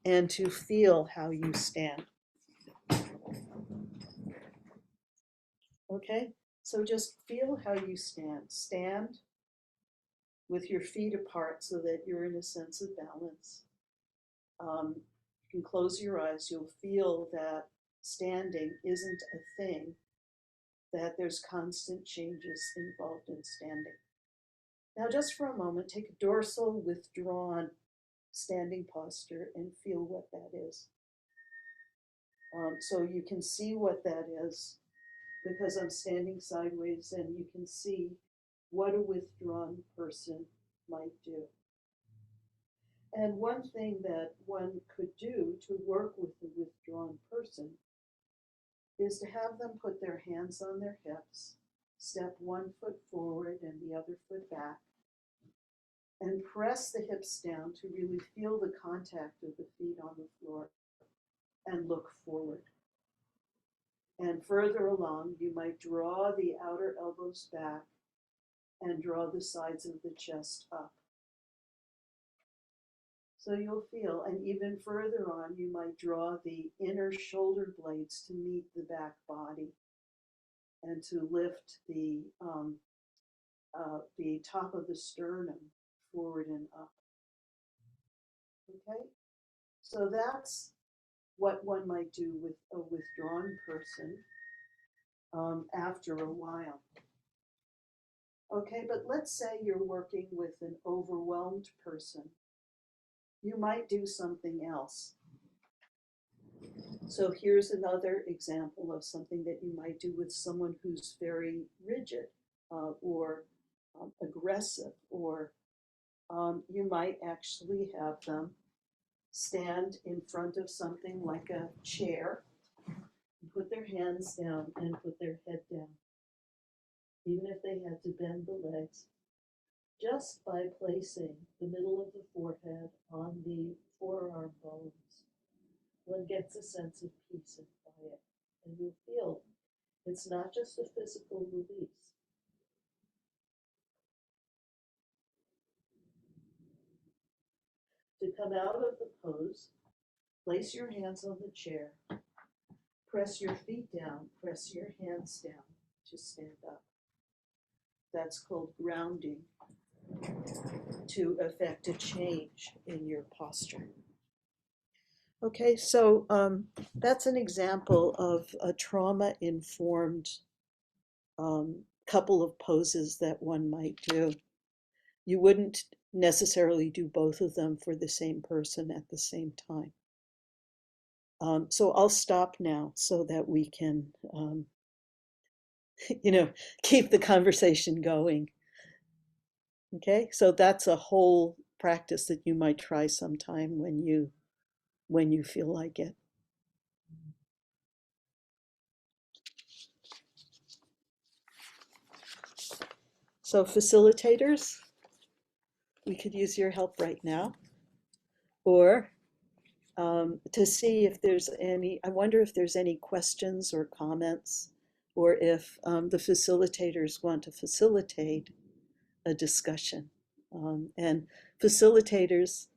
and to feel how you stand. Okay, so just feel how you stand. Stand with your feet apart so that you're in a sense of balance. You can close your eyes. You'll feel that standing isn't a thing, that there's constant changes involved in standing. Now, just for a moment, take a dorsal withdrawn standing posture and feel what that is. So you can see what that is because I'm standing sideways, and you can see what a withdrawn person might do. And one thing that one could do to work with a withdrawn person is to have them put their hands on their hips, step one foot forward and the other foot back, and press the hips down to really feel the contact of the feet on the floor and look forward. And further along, you might draw the outer elbows back and draw the sides of the chest up. So you'll feel, and even further on, you might draw the inner shoulder blades to meet the back body and to lift the top of the sternum forward and up. Okay, so that's what one might do with a withdrawn person after a while. Okay, but let's say you're working with an overwhelmed person. You might do something else. So here's another example of something that you might do with someone who's very rigid or aggressive, or you might actually have them stand in front of something like a chair, put their hands down and put their head down, even if they had to bend the legs, just by placing the middle of the forehead on the forearm bones. One gets a sense of peace and quiet, and you'll feel it's not just a physical release. To come out of the pose, place your hands on the chair, press your feet down, press your hands down to stand up. That's called grounding, to effect a change in your posture. Okay, so that's an example of a trauma-informed couple of poses that one might do. You wouldn't necessarily do both of them for the same person at the same time. So I'll stop now so that we can, keep the conversation going. Okay, so that's a whole practice that you might try sometime when you feel like it. So facilitators, we could use your help right now, or to see if there's any, I wonder if there's any questions or comments, or if the facilitators want to facilitate a discussion. And facilitators,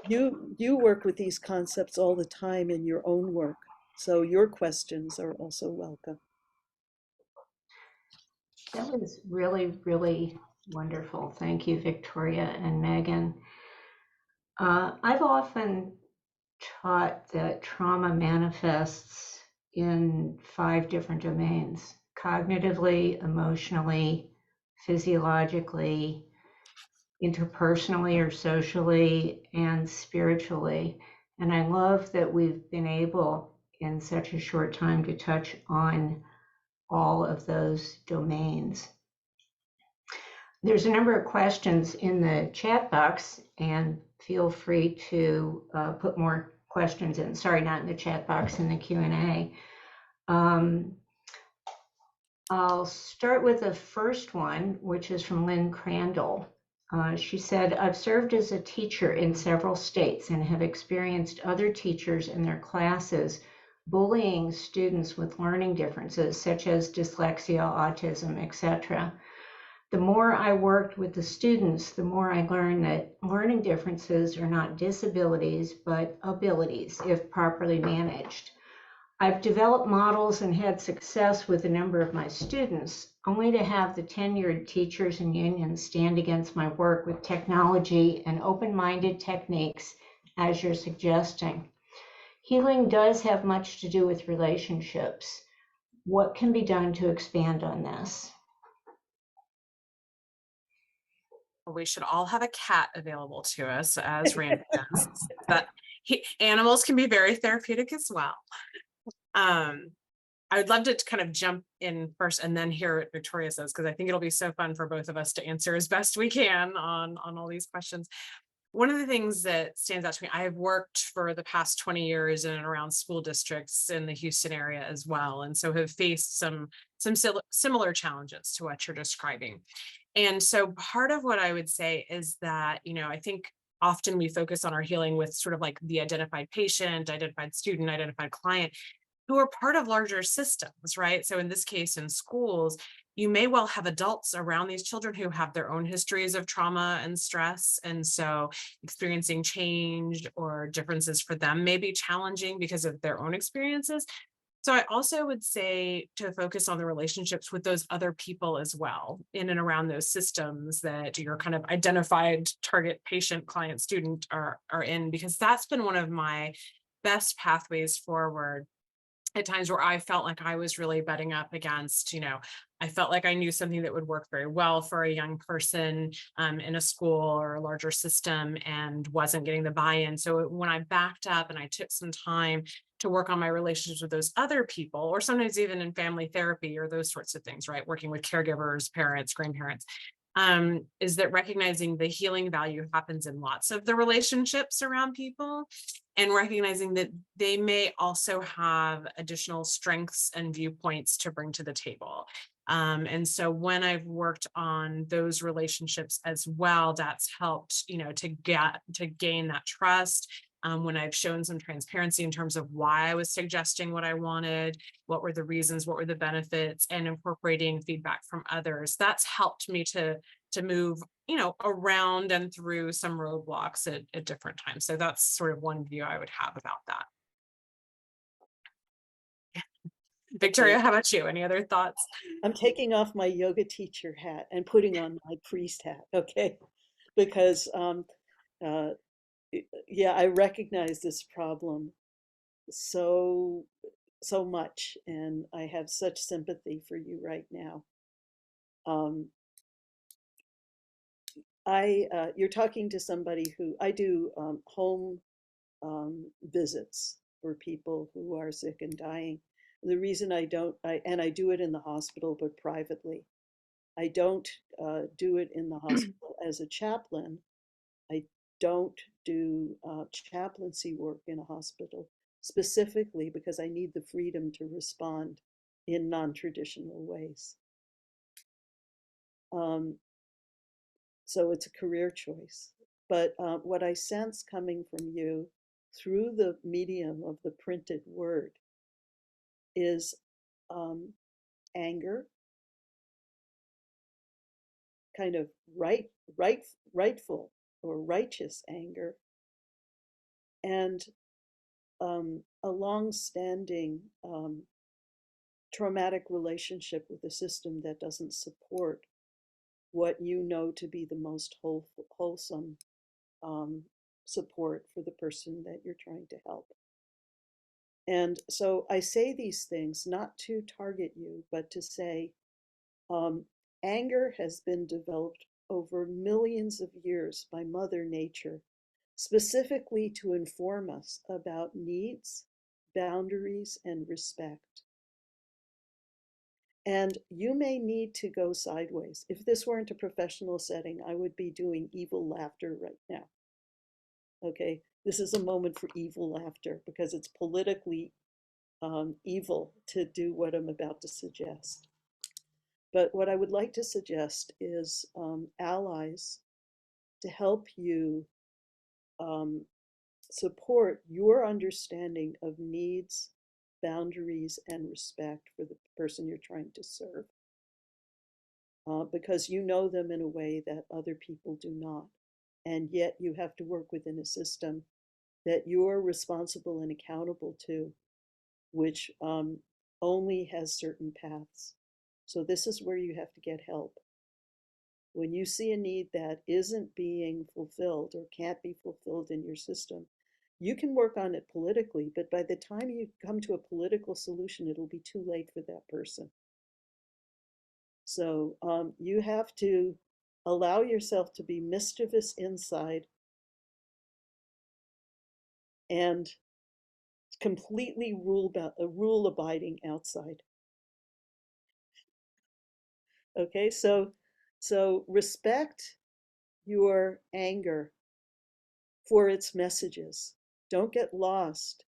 you work with these concepts all the time in your own work, so your questions are also welcome. That was really, really wonderful. Thank you, Victoria and Megan. I've often taught that trauma manifests in 5 different domains: cognitively, emotionally, physiologically, interpersonally or socially, and spiritually. And I love that we've been able in such a short time to touch on all of those domains. There's a number of questions in the chat box, and feel free to put more questions in. Sorry, not in the chat box, in the Q&A. I'll start with the first one, which is from Lynn Crandall. She said, I've served as a teacher in several states and have experienced other teachers in their classes bullying students with learning differences, such as dyslexia, autism, etc. The more I worked with the students, the more I learned that learning differences are not disabilities, but abilities if properly managed. I've developed models and had success with a number of my students, only to have the tenured teachers and unions stand against my work with technology and open-minded techniques, as you're suggesting. Healing does have much to do with relationships. What can be done to expand on this? We should all have a cat available to us, as Randy does. But animals can be very therapeutic as well. I would love to kind of jump in first and then hear what Victoria says, because I think it'll be so fun for both of us to answer as best we can on all these questions. One of the things that stands out to me, I have worked for the past 20 years in and around school districts in the Houston area as well, and so have faced some similar challenges to what you're describing. And so part of what I would say is that, I think often we focus on our healing with sort of like the identified patient, identified student, identified client, who are part of larger systems, right? So in this case, in schools, you may well have adults around these children who have their own histories of trauma and stress. And so experiencing change or differences for them may be challenging because of their own experiences. So I also would say to focus on the relationships with those other people as well, in and around those systems that your kind of identified target patient, client, student are in, because that's been one of my best pathways forward at times where I felt like I was really butting up against, I felt like I knew something that would work very well for a young person in a school or a larger system and wasn't getting the buy-in. So when I backed up and I took some time to work on my relationships with those other people, or sometimes even in family therapy or those sorts of things, right? Working with caregivers, parents, grandparents, is that recognizing the healing value happens in lots of the relationships around people, and recognizing that they may also have additional strengths and viewpoints to bring to the table. And so when I've worked on those relationships as well, that's helped, to gain that trust. When I've shown some transparency in terms of why I was suggesting what I wanted, what were the reasons, what were the benefits, and incorporating feedback from others, that's helped me to move, around and through some roadblocks at different times. So that's sort of one view I would have about that. Victoria, how about you? Any other thoughts? I'm taking off my yoga teacher hat and putting on my priest hat, okay? Because uh, yeah, I recognize this problem so much, and I have such sympathy for you right now. You're talking to somebody who I do home visits for people who are sick and dying. The reason I don't, and I do it in the hospital, but privately. I don't do it in the hospital as a chaplain. I don't do chaplaincy work in a hospital specifically because I need the freedom to respond in non-traditional ways. So it's a career choice. But what I sense coming from you through the medium of the printed word is anger, kind of rightful or righteous anger, and a long-standing traumatic relationship with a system that doesn't support what you know to be the most wholesome support for the person that you're trying to help. And so I say these things not to target you, but to say anger has been developed over millions of years by Mother Nature, specifically to inform us about needs, boundaries, and respect. And you may need to go sideways. If this weren't a professional setting, I would be doing evil laughter right now. Okay, this is a moment for evil laughter because it's politically evil to do what I'm about to suggest. But what I would like to suggest is allies to help you support your understanding of needs, boundaries, and respect for the person you're trying to serve. Because you know them in a way that other people do not. And yet you have to work within a system that you're responsible and accountable to, which only has certain paths. So this is where you have to get help. When you see a need that isn't being fulfilled or can't be fulfilled in your system, you can work on it politically, but by the time you come to a political solution, it'll be too late for that person. So you have to allow yourself to be mischievous inside and completely rule abiding outside. Okay, so respect your anger for its messages. Don't get lost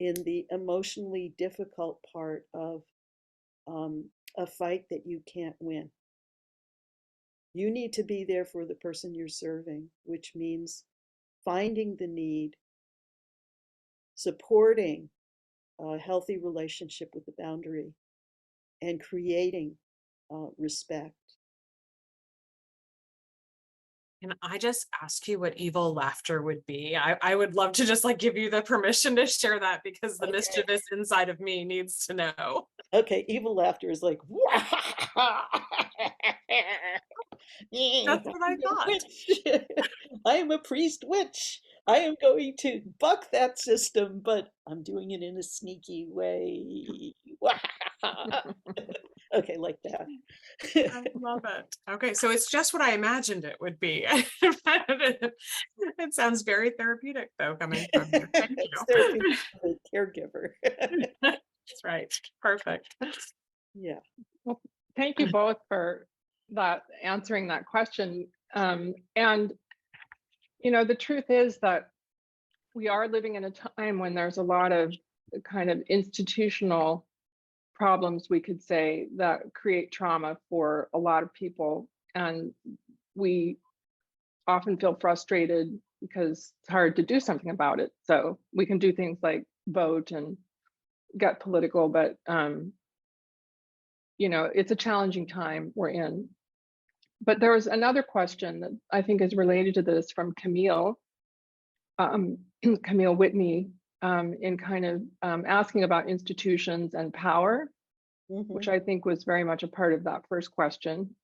in the emotionally difficult part of a fight that you can't win. You need to be there for the person you're serving, which means finding the need, supporting a healthy relationship with the boundary, and creating respect. Can I just ask you what evil laughter would be? I would love to just give you the permission to share that, because the Okay. mischievous inside of me needs to know. Okay, evil laughter is like, That's what I thought. witch. I am a priest witch. I am going to buck that system, but I'm doing it in a sneaky way. Okay, like that. I love it. Okay, so it's just what I imagined it would be. It sounds very therapeutic, though, coming from you. Thank It's you. therapeutic for the caregiver. That's right. Perfect. Yeah. Well, thank you both for answering that question. And the truth is that we are living in a time when there's a lot of kind of institutional problems, we could say, that create trauma for a lot of people. And we often feel frustrated because it's hard to do something about it. So we can do things like vote and get political, but it's a challenging time we're in. But there was another question that I think is related to this from Camille Whitney, in kind of asking about institutions and power, which I think was very much a part of that first question.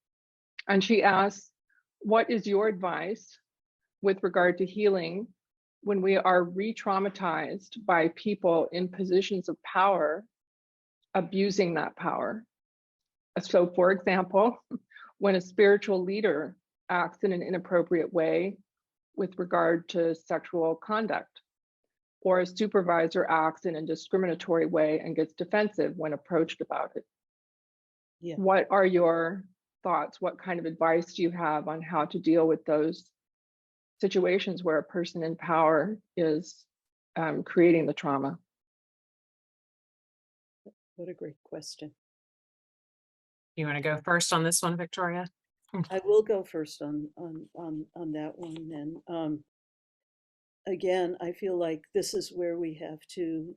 And she asks, what is your advice with regard to healing when we are re-traumatized by people in positions of power abusing that power? So, for example, when a spiritual leader acts in an inappropriate way with regard to sexual conduct, or a supervisor acts in a discriminatory way and gets defensive when approached about it. Yeah. What are your thoughts? What kind of advice do you have on how to deal with those situations where a person in power is creating the trauma? What a great question. You want to go first on this one, Victoria? I will go first on that one. And again, I feel like this is where we have to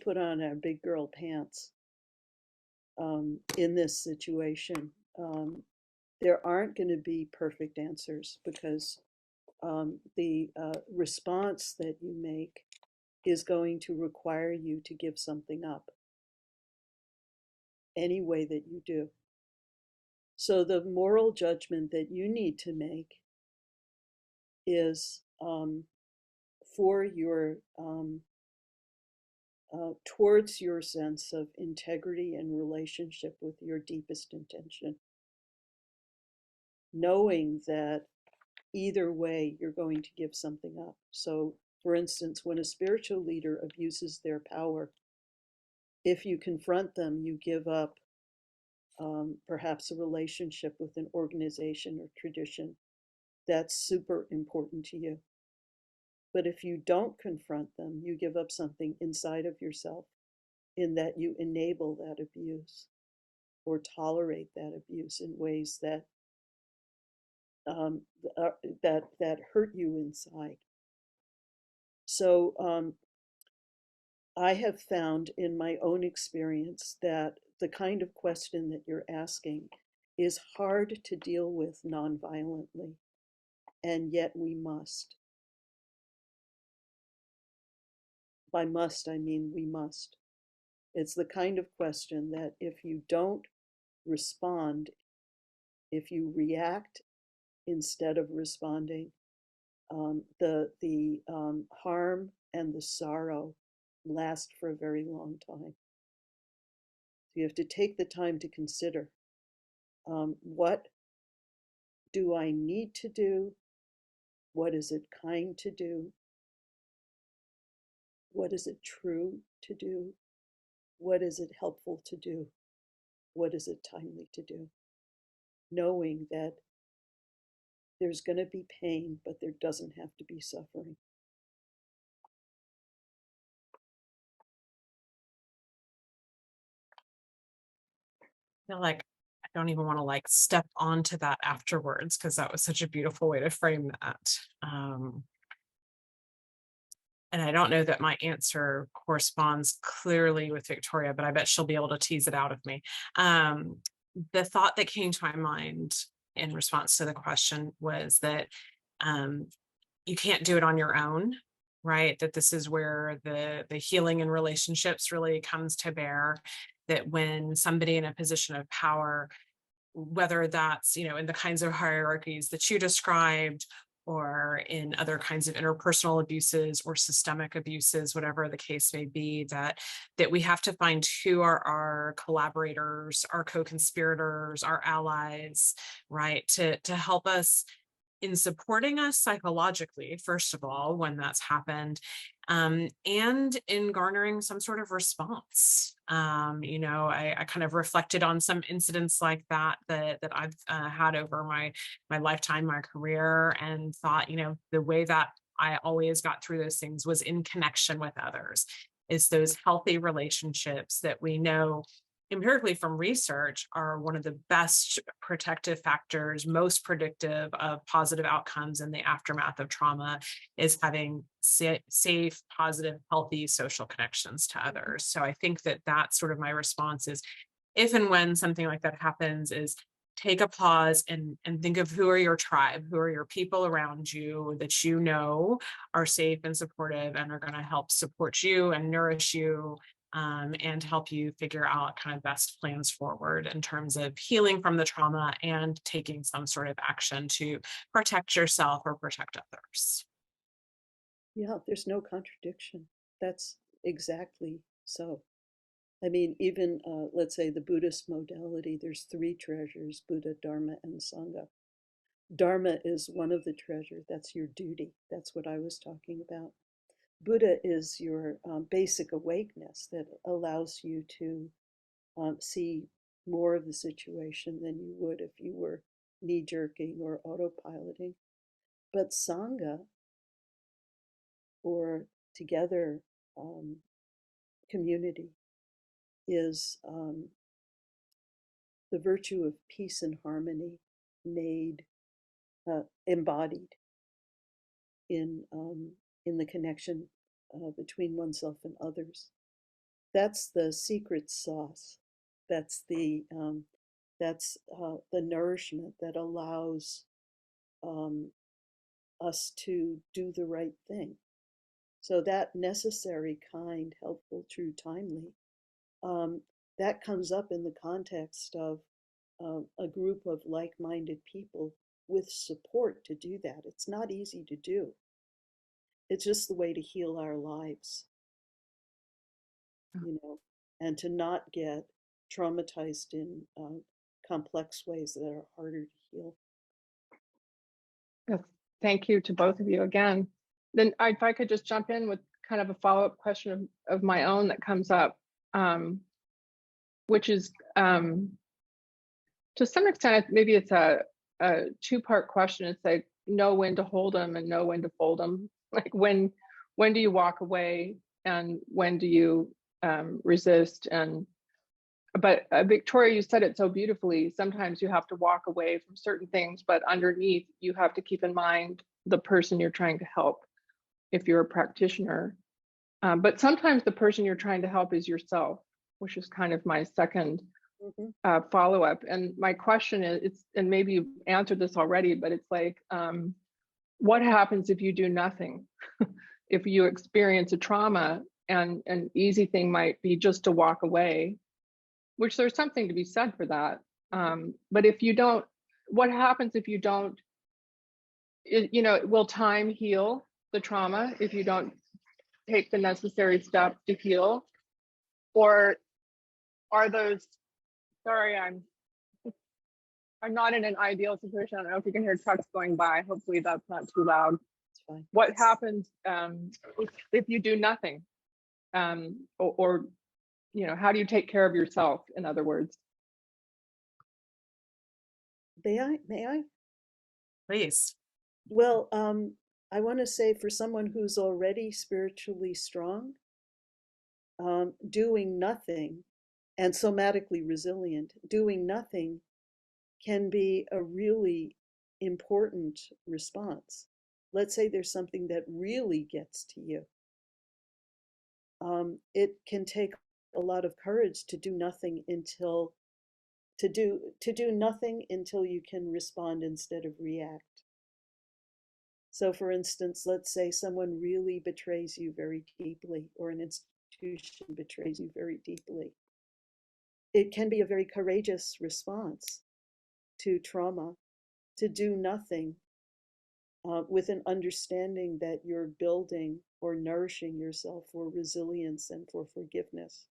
put on our big girl pants in this situation. There aren't going to be perfect answers, because the response that you make is going to require you to give something up any way that you do. So the moral judgment that you need to make is for your towards your sense of integrity and relationship with your deepest intention, knowing that either way you're going to give something up. So, for instance, when a spiritual leader abuses their power, if you confront them, you give up perhaps a relationship with an organization or tradition that's super important to you. But if you don't confront them, you give up something inside of yourself, in that you enable that abuse or tolerate that abuse in ways that that hurt you inside. So I have found in my own experience that the kind of question that you're asking is hard to deal with nonviolently, and yet we must. By must, I mean we must. It's the kind of question that if you don't respond, if you react instead of responding, the harm and the sorrow last for a very long time. So you have to take the time to consider, what do I need to do? What is it kind to do? What is it true to do? What is it helpful to do? What is it timely to do? Knowing that there's going to be pain, but there doesn't have to be suffering. I feel like I don't even want to step onto that afterwards, because that was such a beautiful way to frame that. And I don't know that my answer corresponds clearly with Victoria, but I bet she'll be able to tease it out of me. The thought that came to my mind in response to the question was that you can't do it on your own, right? That this is where the healing in relationships really comes to bear. That when somebody in a position of power, whether that's in the kinds of hierarchies that you described, or in other kinds of interpersonal abuses or systemic abuses, whatever the case may be, that we have to find who are our collaborators, our co-conspirators, our allies, right, to help us in supporting us psychologically, first of all, when that's happened, and in garnering some sort of response. I kind of reflected on some incidents like that I've had over my lifetime, my career, and thought, the way that I always got through those things was in connection with others. It's those healthy relationships that we know empirically from research are one of the best protective factors, most predictive of positive outcomes in the aftermath of trauma, is having safe, positive, healthy social connections to others. So I think that that's sort of my response is, if and when something like that happens, is take a pause and think of who are your tribe, who are your people around you that you know are safe and supportive and are going to help support you and nourish you, and help you figure out kind of best plans forward in terms of healing from the trauma and taking some sort of action to protect yourself or protect others. Yeah, there's no contradiction. That's exactly so. I mean, even let's say the Buddhist modality, there's three treasures: Buddha, Dharma, and Sangha. Dharma is one of the treasures. That's your duty. That's what I was talking about. Buddha is your basic awakeness that allows you to see more of the situation than you would if you were knee jerking or autopiloting. But Sangha, or together community, is the virtue of peace and harmony made embodied in the connection between oneself and others. That's the secret sauce. That's the nourishment that allows us to do the right thing. So that necessary, kind, helpful, true, timely, um, that comes up in the context of a group of like-minded people with support to do that. It's not easy to do. It's just the way to heal our lives, and to not get traumatized in complex ways that are harder to heal. Yes, thank you to both of you again. Then if I could just jump in with kind of a follow-up question of my own that comes up, which is to some extent, maybe it's a two-part question. It's like know when to hold them and know when to fold them. Like when do you walk away and when do you resist? But Victoria, you said it so beautifully. Sometimes you have to walk away from certain things, but underneath you have to keep in mind the person you're trying to help if you're a practitioner. But sometimes the person you're trying to help is yourself, which is kind of my second follow-up. And my question is, and maybe you've answered this already, but it's like, what happens if you do nothing? If you experience a trauma, and an easy thing might be just to walk away, which there's something to be said for that. But if you don't, what happens if you don't, will time heal the trauma if you don't take the necessary steps to heal? Or are those, sorry, I'm not in an ideal situation. I don't know if you can hear trucks going by. Hopefully that's not too loud. It's fine. What happens if you do nothing? Or how do you take care of yourself, in other words? May I? Please. Well, I want to say, for someone who's already spiritually strong, doing nothing, and somatically resilient, doing nothing can be a really important response. Let's say there's something that really gets to you. It can take a lot of courage to do nothing until you can respond instead of react. So for instance, let's say someone really betrays you very deeply, or an institution betrays you very deeply. It can be a very courageous response to trauma to do nothing, with an understanding that you're building or nourishing yourself for resilience and for forgiveness.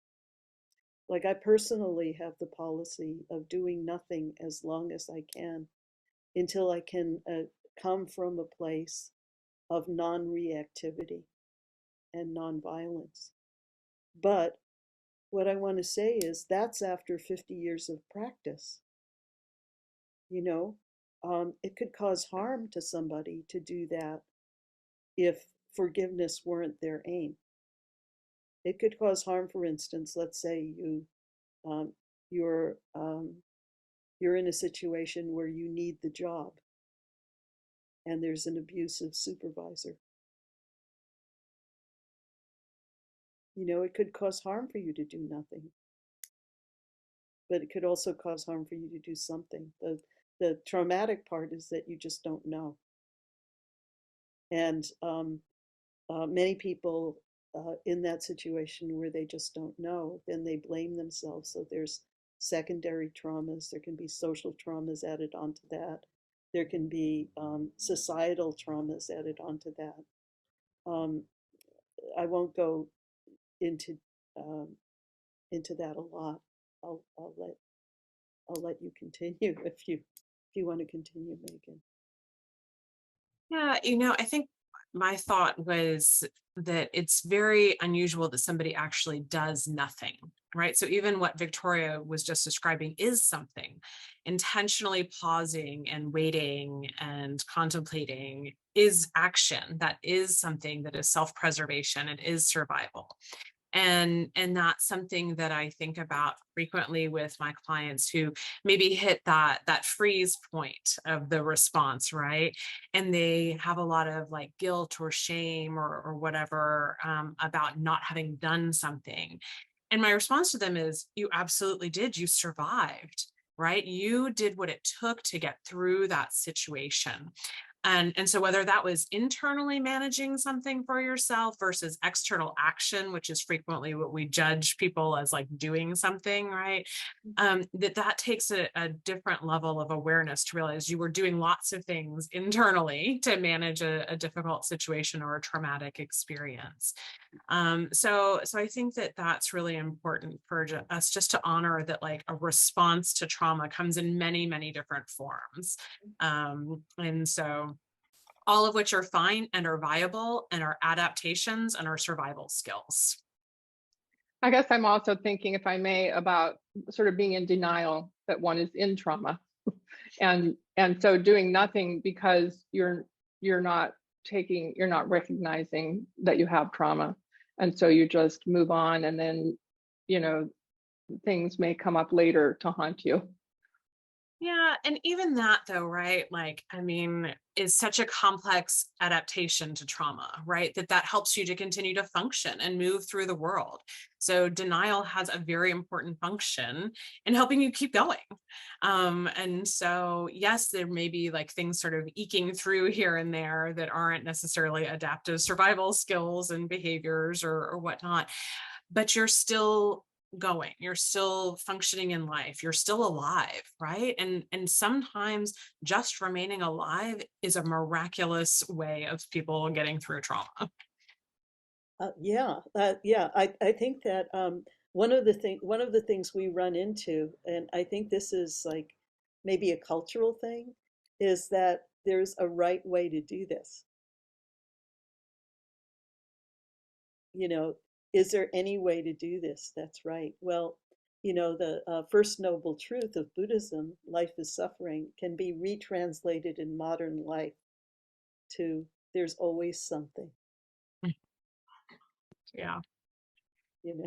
Like, I personally have the policy of doing nothing as long as I can, until I can come from a place of non-reactivity and non-violence. But what I want to say is that's after 50 years of practice. You know, it could cause harm to somebody to do that if forgiveness weren't their aim. It could cause harm, for instance, let's say um, you're you're in a situation where you need the job and there's an abusive supervisor. You know, it could cause harm for you to do nothing, but it could also cause harm for you to do something. The traumatic part is that you just don't know. And many people in that situation where they just don't know, then they blame themselves. So there's secondary traumas. There can be social traumas added onto that. There can be societal traumas added onto that. Um, I won't go into um, into that a lot. I'll, I'll let I'll let you continue if you want to continue, Megan. Yeah, I think my thought was that it's very unusual that somebody actually does nothing, right? So even what Victoria was just describing is something. Intentionally pausing and waiting and contemplating is action. That is something that is self-preservation. It is survival. And that's something that I think about frequently with my clients who maybe hit that freeze point of the response, right? And they have a lot of like guilt or shame or whatever about not having done something. And my response to them is, you absolutely did. You survived, right? You did what it took to get through that situation. And so whether that was internally managing something for yourself versus external action, which is frequently what we judge people as like doing something, right? That takes a different level of awareness to realize you were doing lots of things internally to manage a difficult situation or a traumatic experience. So I think that that's really important for us just to honor that like a response to trauma comes in many, many different forms. And so all of which are fine and are viable and are adaptations and are survival skills. I guess I'm also thinking, if I may, about sort of being in denial that one is in trauma. And so doing nothing because you're not recognizing that you have trauma. And so you just move on, and then, things may come up later to haunt you. Yeah, and even that though, right? Like, I mean, is such a complex adaptation to trauma, right? That helps you to continue to function and move through the world. So denial has a very important function in helping you keep going. And so, yes, there may be like things sort of eking through here and there that aren't necessarily adaptive survival skills and behaviors or whatnot, but you're still going, you're still functioning in life, you're still alive, right? And sometimes just remaining alive is a miraculous way of people getting through trauma. Yeah. I think that one of the things we run into, and I think this is like maybe a cultural thing, is that there's a right way to do this. You know, is there any way to do this that's right? Well, the first noble truth of Buddhism, life is suffering, can be retranslated in modern life to there's always something, Yeah. you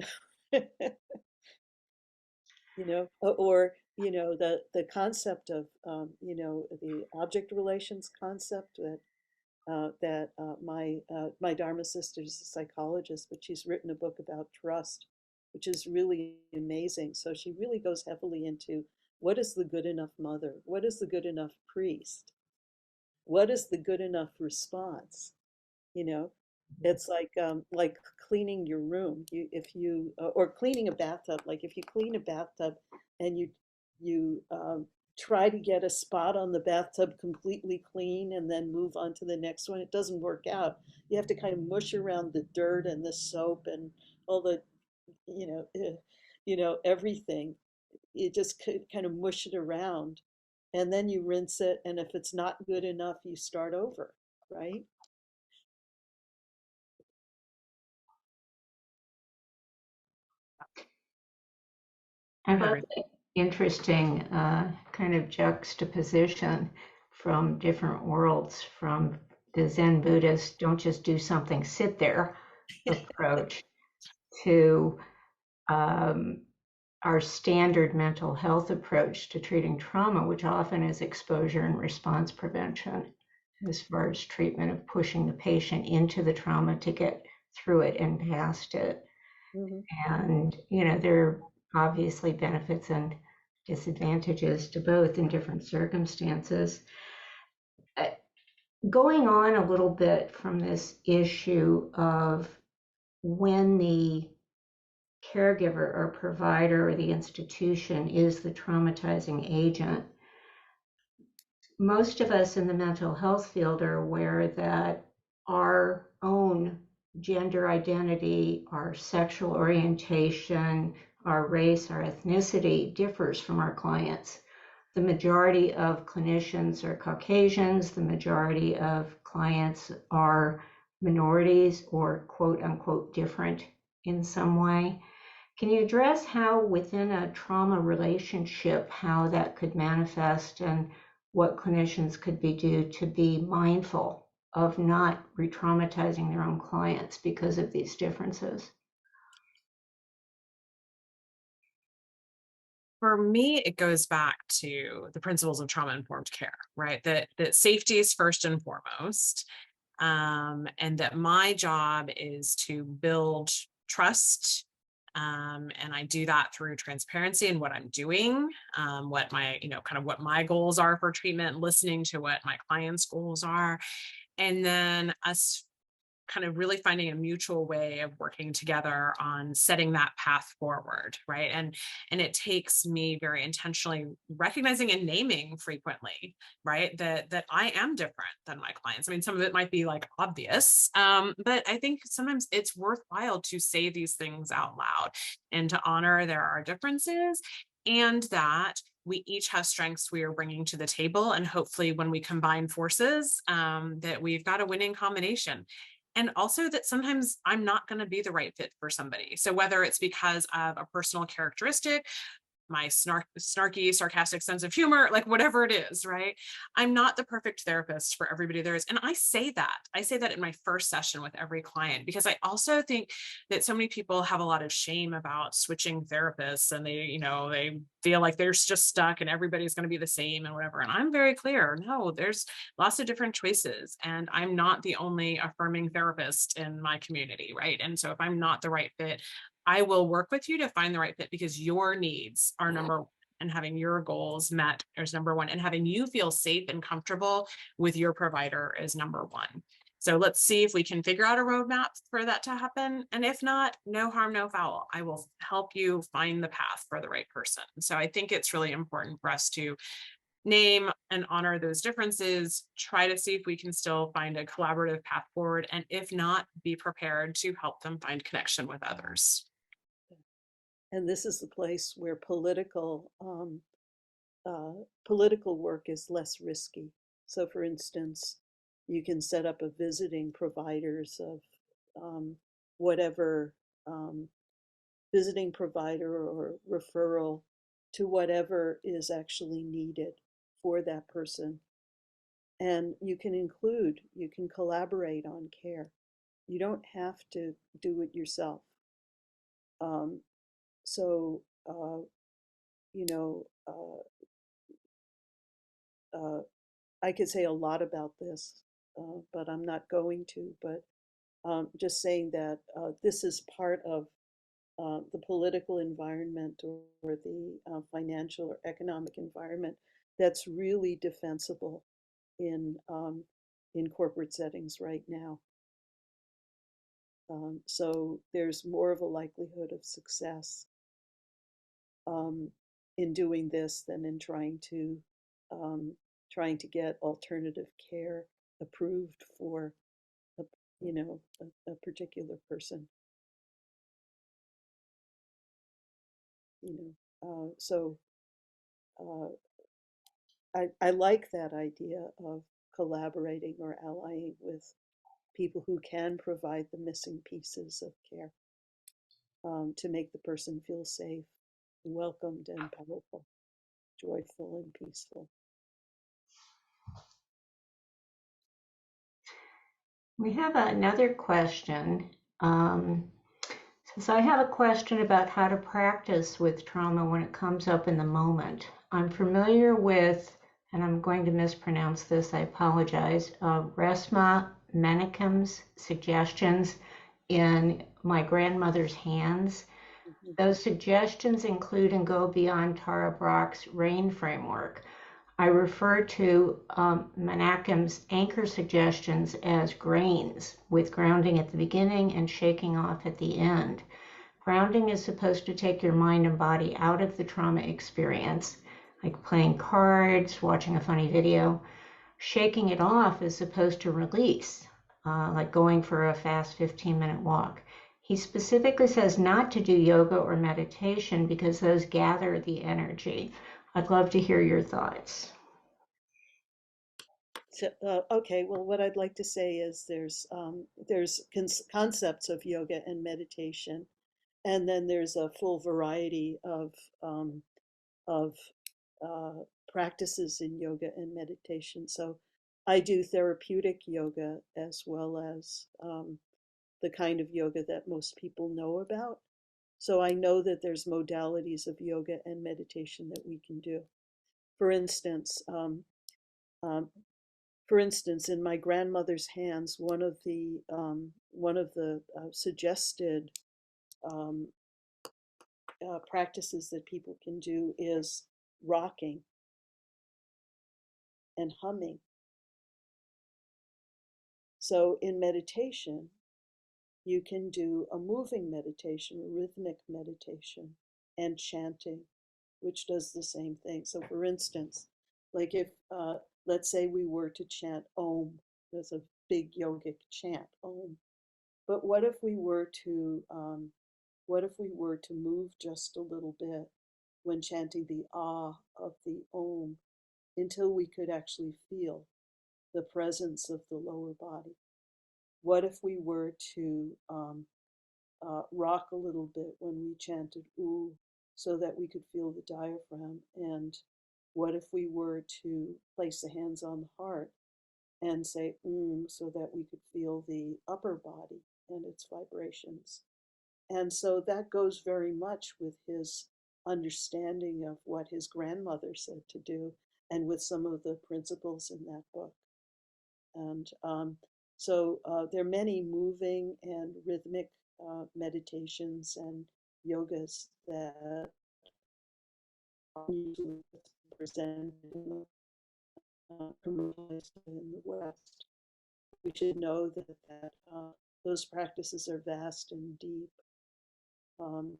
know. Or the concept of the object relations concept that my Dharma sister is a psychologist, but she's written a book about trust, which is really amazing. So she really goes heavily into what is the good enough mother, what is the good enough priest, what is the good enough response. You know, it's like cleaning your room. If you or cleaning a bathtub. Like if you clean a bathtub and you try to get a spot on the bathtub completely clean and then move on to the next one, it doesn't work out. You have to kind of mush around the dirt and the soap and all the you know everything. You just kind of mush it around, and then you rinse it, and if it's not good enough, you start over, right? I thought Agreed. that interesting kind of juxtaposition from different worlds, from the Zen Buddhist, don't just do something, sit there approach, to um, our standard mental health approach to treating trauma, which often is exposure and response prevention, as far as treatment of pushing the patient into the trauma to get through it and past it. Mhm. And, there are obviously benefits and disadvantages to both in different circumstances. Uh, Going on a little bit from this issue of when the caregiver or provider or the institution is the traumatizing agent, most of us in the mental health field are aware that our own gender identity, our sexual orientation, our race, our ethnicity differs from our clients. The majority of clinicians are Caucasians, the majority of clients are minorities or quote unquote different in some way. Can you address how within a trauma relationship, how that could manifest and what clinicians could do to be mindful of not re-traumatizing their own clients because of these differences? For me, it goes back to the principles of trauma-informed care, right? That safety is first and foremost, and that my job is to build trust. And I do that through transparency in what I'm doing, what my, kind of what my goals are for treatment, listening to what my clients' goals are, and then us kind of really finding a mutual way of working together on setting that path forward, right? And it takes me very intentionally recognizing and naming frequently, right, that I am different than my clients. I mean, some of it might be like obvious, but I think sometimes it's worthwhile to say these things out loud and to honor there are differences, and that we each have strengths we are bringing to the table, and hopefully when we combine forces, that we've got a winning combination. And also that sometimes I'm not going to be the right fit for somebody. So whether it's because of a personal characteristic, my snarky, sarcastic sense of humor, like whatever it is, right? I'm not the perfect therapist for everybody there is. And I say that. I say that in my first session with every client, because I also think that so many people have a lot of shame about switching therapists, and they feel like they're just stuck and everybody's going to be the same and whatever. And I'm very clear. No, there's lots of different choices. And I'm not the only affirming therapist in my community, right? And so if I'm not the right fit, I will work with you to find the right fit, because your needs are number one, and having your goals met is number one, and having you feel safe and comfortable with your provider is number one. So let's see if we can figure out a roadmap for that to happen. And if not, no harm, no foul. I will help you find the path for the right person. So I think it's really important for us to name and honor those differences, try to see if we can still find a collaborative path forward, and if not, be prepared to help them find connection with others. And this is the place where political work is less risky. So, for instance, you can set up a visiting providers of whatever visiting provider or referral to whatever is actually needed for that person. And you can collaborate on care. You don't have to do it yourself. Um, so, you know, uh, I could say a lot about this, but I'm not going to. But just saying that this is part of the political environment, or the financial or economic environment that's really defensible in corporate settings right now. So there's more of a likelihood of success um, in doing this than in um, trying to get alternative care approved for a, a particular person. So uh, I like that idea of collaborating or allying with people who can provide the missing pieces of care, to make the person feel safe, welcomed, and powerful, joyful, and peaceful. We have another question. Says, I have a question about how to practice with trauma when it comes up in the moment. I'm familiar with, and I'm going to mispronounce this, I apologize, Resma Menakem's suggestions in My Grandmother's Hands. Mhm. Those suggestions include and go beyond Tara Brach's RAIN framework. I refer to Menachem's anchor suggestions as grains, with grounding at the beginning and shaking off at the end. Grounding is supposed to take your mind and body out of the trauma experience, like playing cards, watching a funny video. Shaking it off is supposed to release, like going for a fast 15-minute walk. He specifically says not to do yoga or meditation because those gather the energy. I'd love to hear your thoughts. So, okay, well, what I'd like to say is there's concepts of yoga and meditation, and then there's a full variety um, of practices in yoga and meditation. So I do therapeutic yoga as well as the kind of yoga that most people know about. So I know that there's modalities of yoga and meditation that we can do. For instance, um, in My Grandmother's Hands, one of the suggested um, practices that people can do is rocking and humming. So in meditation, you can do a moving meditation, a rhythmic meditation, and chanting, which does the same thing. So for instance, like if, let's say we were to chant Om, there's a big yogic chant, Om. But what if we were to move just a little bit when chanting the Ah of the Om until we could actually feel the presence of the lower body? What if we were to rock a little bit when we chanted Ooh so that we could feel the diaphragm? And what if we were to place the hands on the heart and say so that we could feel the upper body and its vibrations? And so that goes very much with his understanding of what his grandmother said to do and with some of the principles in that book. And so there are many moving and rhythmic meditations and yogas that are usually presented commercialized in the West. We should know that those practices are vast and deep. Um,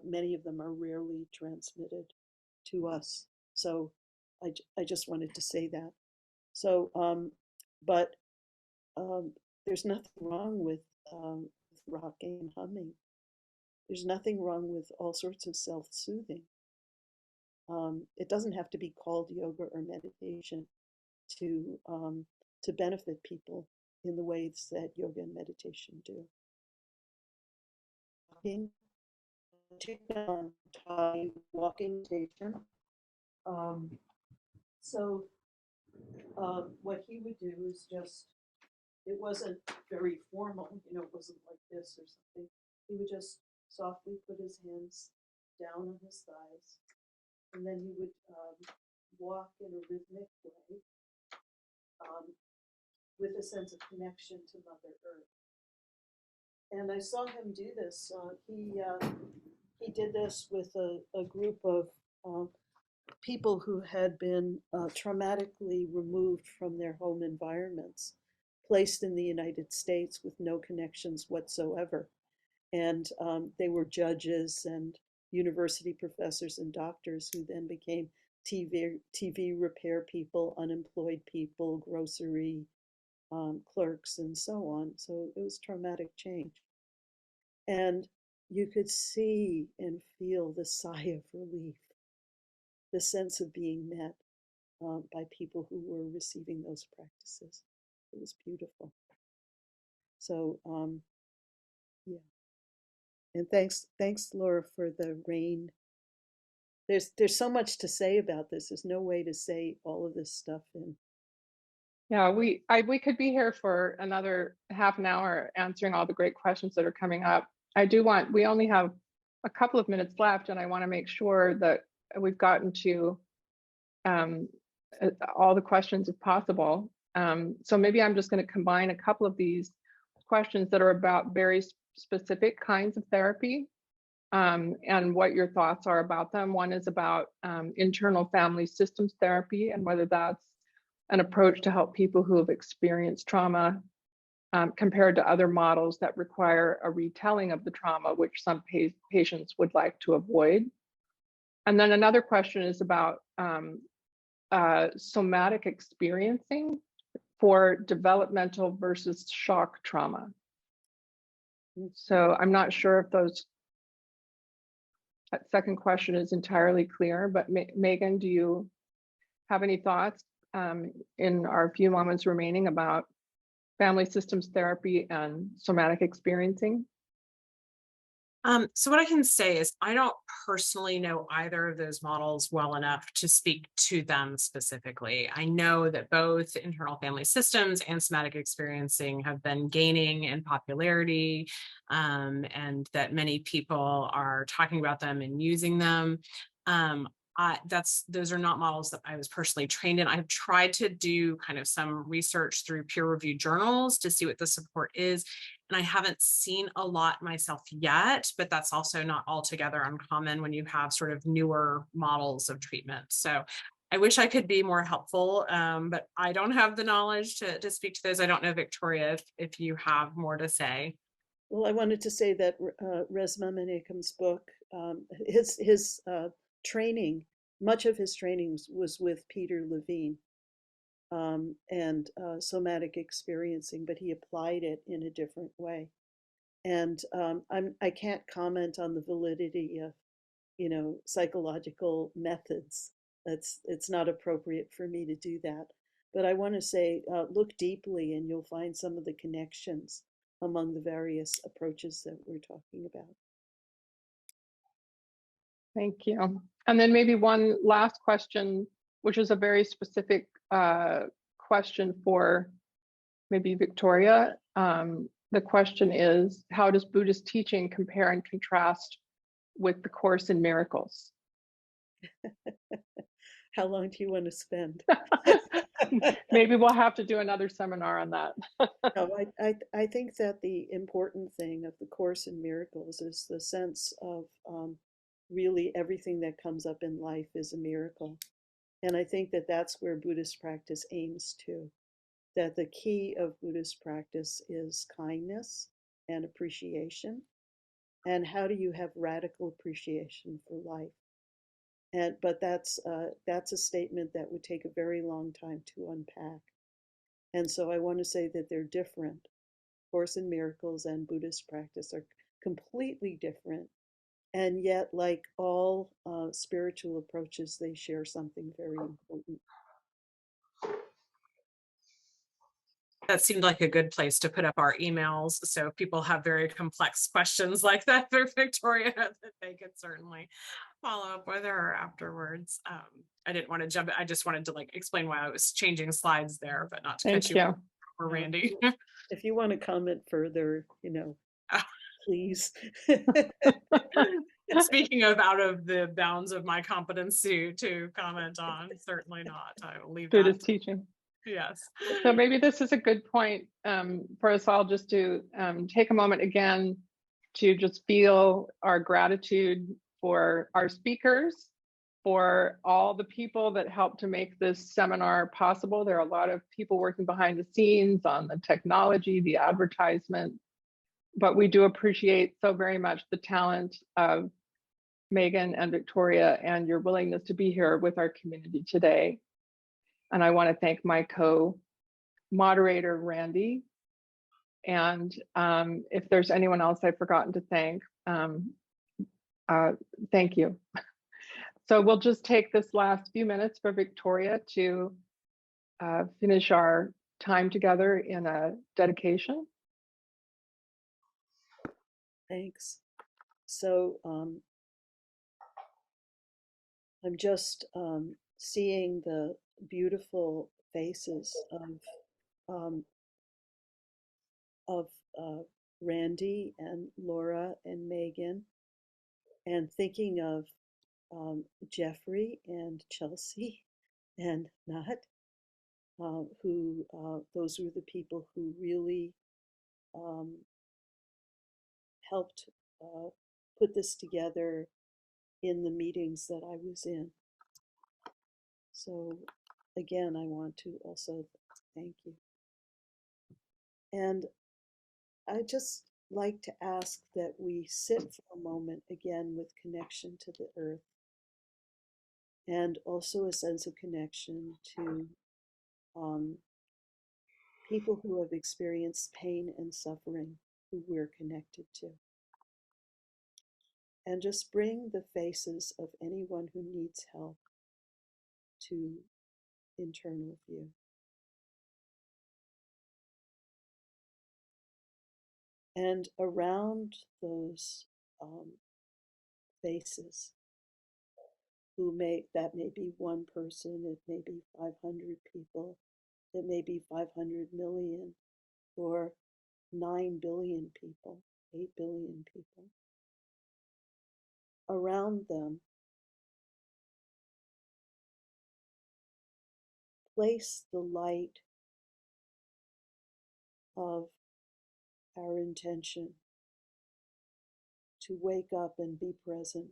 many of them are rarely transmitted to us. So I just wanted to say that. So, but um, there's nothing wrong with rocking and humming. There's nothing wrong with all sorts of self-soothing. It doesn't have to be called yoga or meditation to benefit people in the ways that yoga and meditation do. Walking, walking meditation. Um, so what he would do is just, it wasn't very formal, it wasn't like this or something. He would just softly put his hands down on his thighs, and then he would walk in a rhythmic way um, with a sense of connection to Mother Earth. And I saw him do this. He did this with a group of people who had been traumatically removed from their home environments, placed in the United States with no connections whatsoever. And they were judges and university professors and doctors who then became TV repair people, unemployed people, grocery clerks, and so on. So it was traumatic change. And you could see and feel the sigh of relief the sense of being met by people who were receiving those practices. It was beautiful. So yeah, and thanks Laura for the rain. There's so much to say about this. There's no way to say all of this stuff in. Yeah, we could be here for another half an hour answering all the great questions that are coming up. We only have a couple of minutes left, and I want to make sure that we've gotten to all the questions if possible. So maybe I'm just going to combine a couple of these questions that are about very specific kinds of therapy and what your thoughts are about them. One is about internal family systems therapy and whether that's an approach to help people who have experienced trauma compared to other models that require a retelling of the trauma, which some patients would like to avoid. And then another question is about somatic experiencing for developmental versus shock trauma. So I'm not sure if that second question is entirely clear, but Megan, do you have any thoughts in our few moments remaining about family systems therapy and somatic experiencing? So what I can say is I don't personally know either of those models well enough to speak to them specifically. I know that both internal family systems and somatic experiencing have been gaining in popularity, and that many people are talking about them and using them. Those are not models that I was personally trained in. I've tried to do kind of some research through peer-reviewed journals to see what the support is. And I haven't seen a lot myself yet, but that's also not altogether uncommon when you have sort of newer models of treatment. So I wish I could be more helpful, but I don't have the knowledge to speak to those. I don't know, Victoria, if you have more to say. Well, I wanted to say that Resmaa Menakem's book, his training, much of his training was with Peter Levine and somatic experiencing, but he applied it in a different way. And I can't comment on the validity of, psychological methods. It's not appropriate for me to do that. But I want to say, look deeply, and you'll find some of the connections among the various approaches that we're talking about. Thank you. And then maybe one last question, which is a very specific question for maybe Victoria. The question is, how does Buddhist teaching compare and contrast with the Course in Miracles? How long do you want to spend? Maybe we'll have to do another seminar on that. No, I think that the important thing of the Course in Miracles is the sense of really everything that comes up in life is a miracle. And I think that that's where Buddhist practice aims to, that the key of Buddhist practice is kindness and appreciation. And how do you have radical appreciation for life? But that's a statement that would take a very long time to unpack. And so I want to say that they're different. Course in Miracles and Buddhist practice are completely different. And yet, like all spiritual approaches, they share something very important. That seemed like a good place to put up our emails. So if people have very complex questions like that for Victoria, that they could certainly follow up with her afterwards. I didn't want to jump. I just wanted to explain why I was changing slides there, but not to cut you off, or Randy. If you want to comment further, please. Speaking of out of the bounds of my competency to comment on, certainly not. I will leave Buddhist that. teaching. Yes. So maybe this is a good point for us all just to take a moment again to just feel our gratitude for our speakers, for all the people that helped to make this seminar possible. There are a lot of people working behind the scenes on the technology, the advertisement, but we do appreciate so very much the talent of Megan and Victoria and your willingness to be here with our community today. And I want to thank my co-moderator, Randy. And if there's anyone else I've forgotten to thank, thank you. So we'll just take this last few minutes for Victoria to finish our time together in a dedication. Thanks. So I'm just seeing the beautiful faces of Randy and Laura and Megan, and thinking of Jeffrey and Chelsea and Nat, who those were the people who really helped put this together in the meetings that I was in. So again, I want to also thank you. And I just like to ask that we sit for a moment again with connection to the earth, and also a sense of connection to people who have experienced pain and suffering who we're connected to. And just bring the faces of anyone who needs help to internal view. And around those faces, that may be one person, it may be 500 people, it may be 500 million, or 9 billion people, 8 billion people. Around them, place the light of our intention to wake up and be present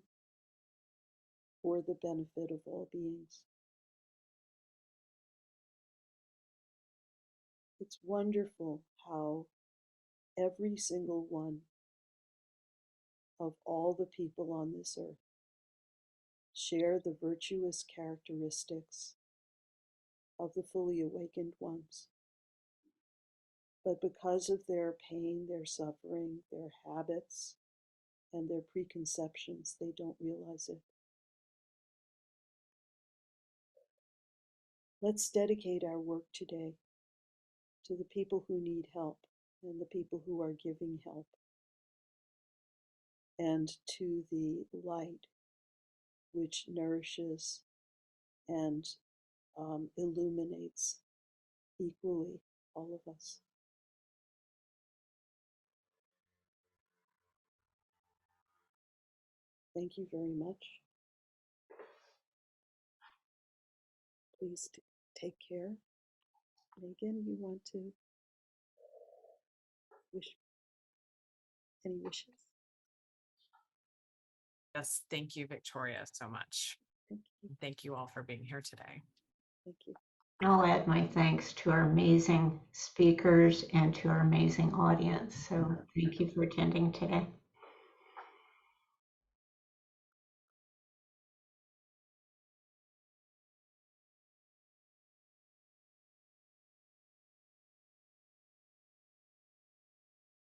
for the benefit of all beings. It's wonderful how every single one of all the people on this earth share the virtuous characteristics of the fully awakened ones. But because of their pain, their suffering, their habits, and their preconceptions, they don't realize it. Let's dedicate our work today to the people who need help and the people who are giving help, and to the light which nourishes and illuminates equally all of us. Thank you very much. Please take care. Megan, you want to wish any wishes? Yes, thank you, Victoria, so much. Thank you. And thank you all for being here today. Thank you. I'll add my thanks to our amazing speakers and to our amazing audience. So thank you for attending today.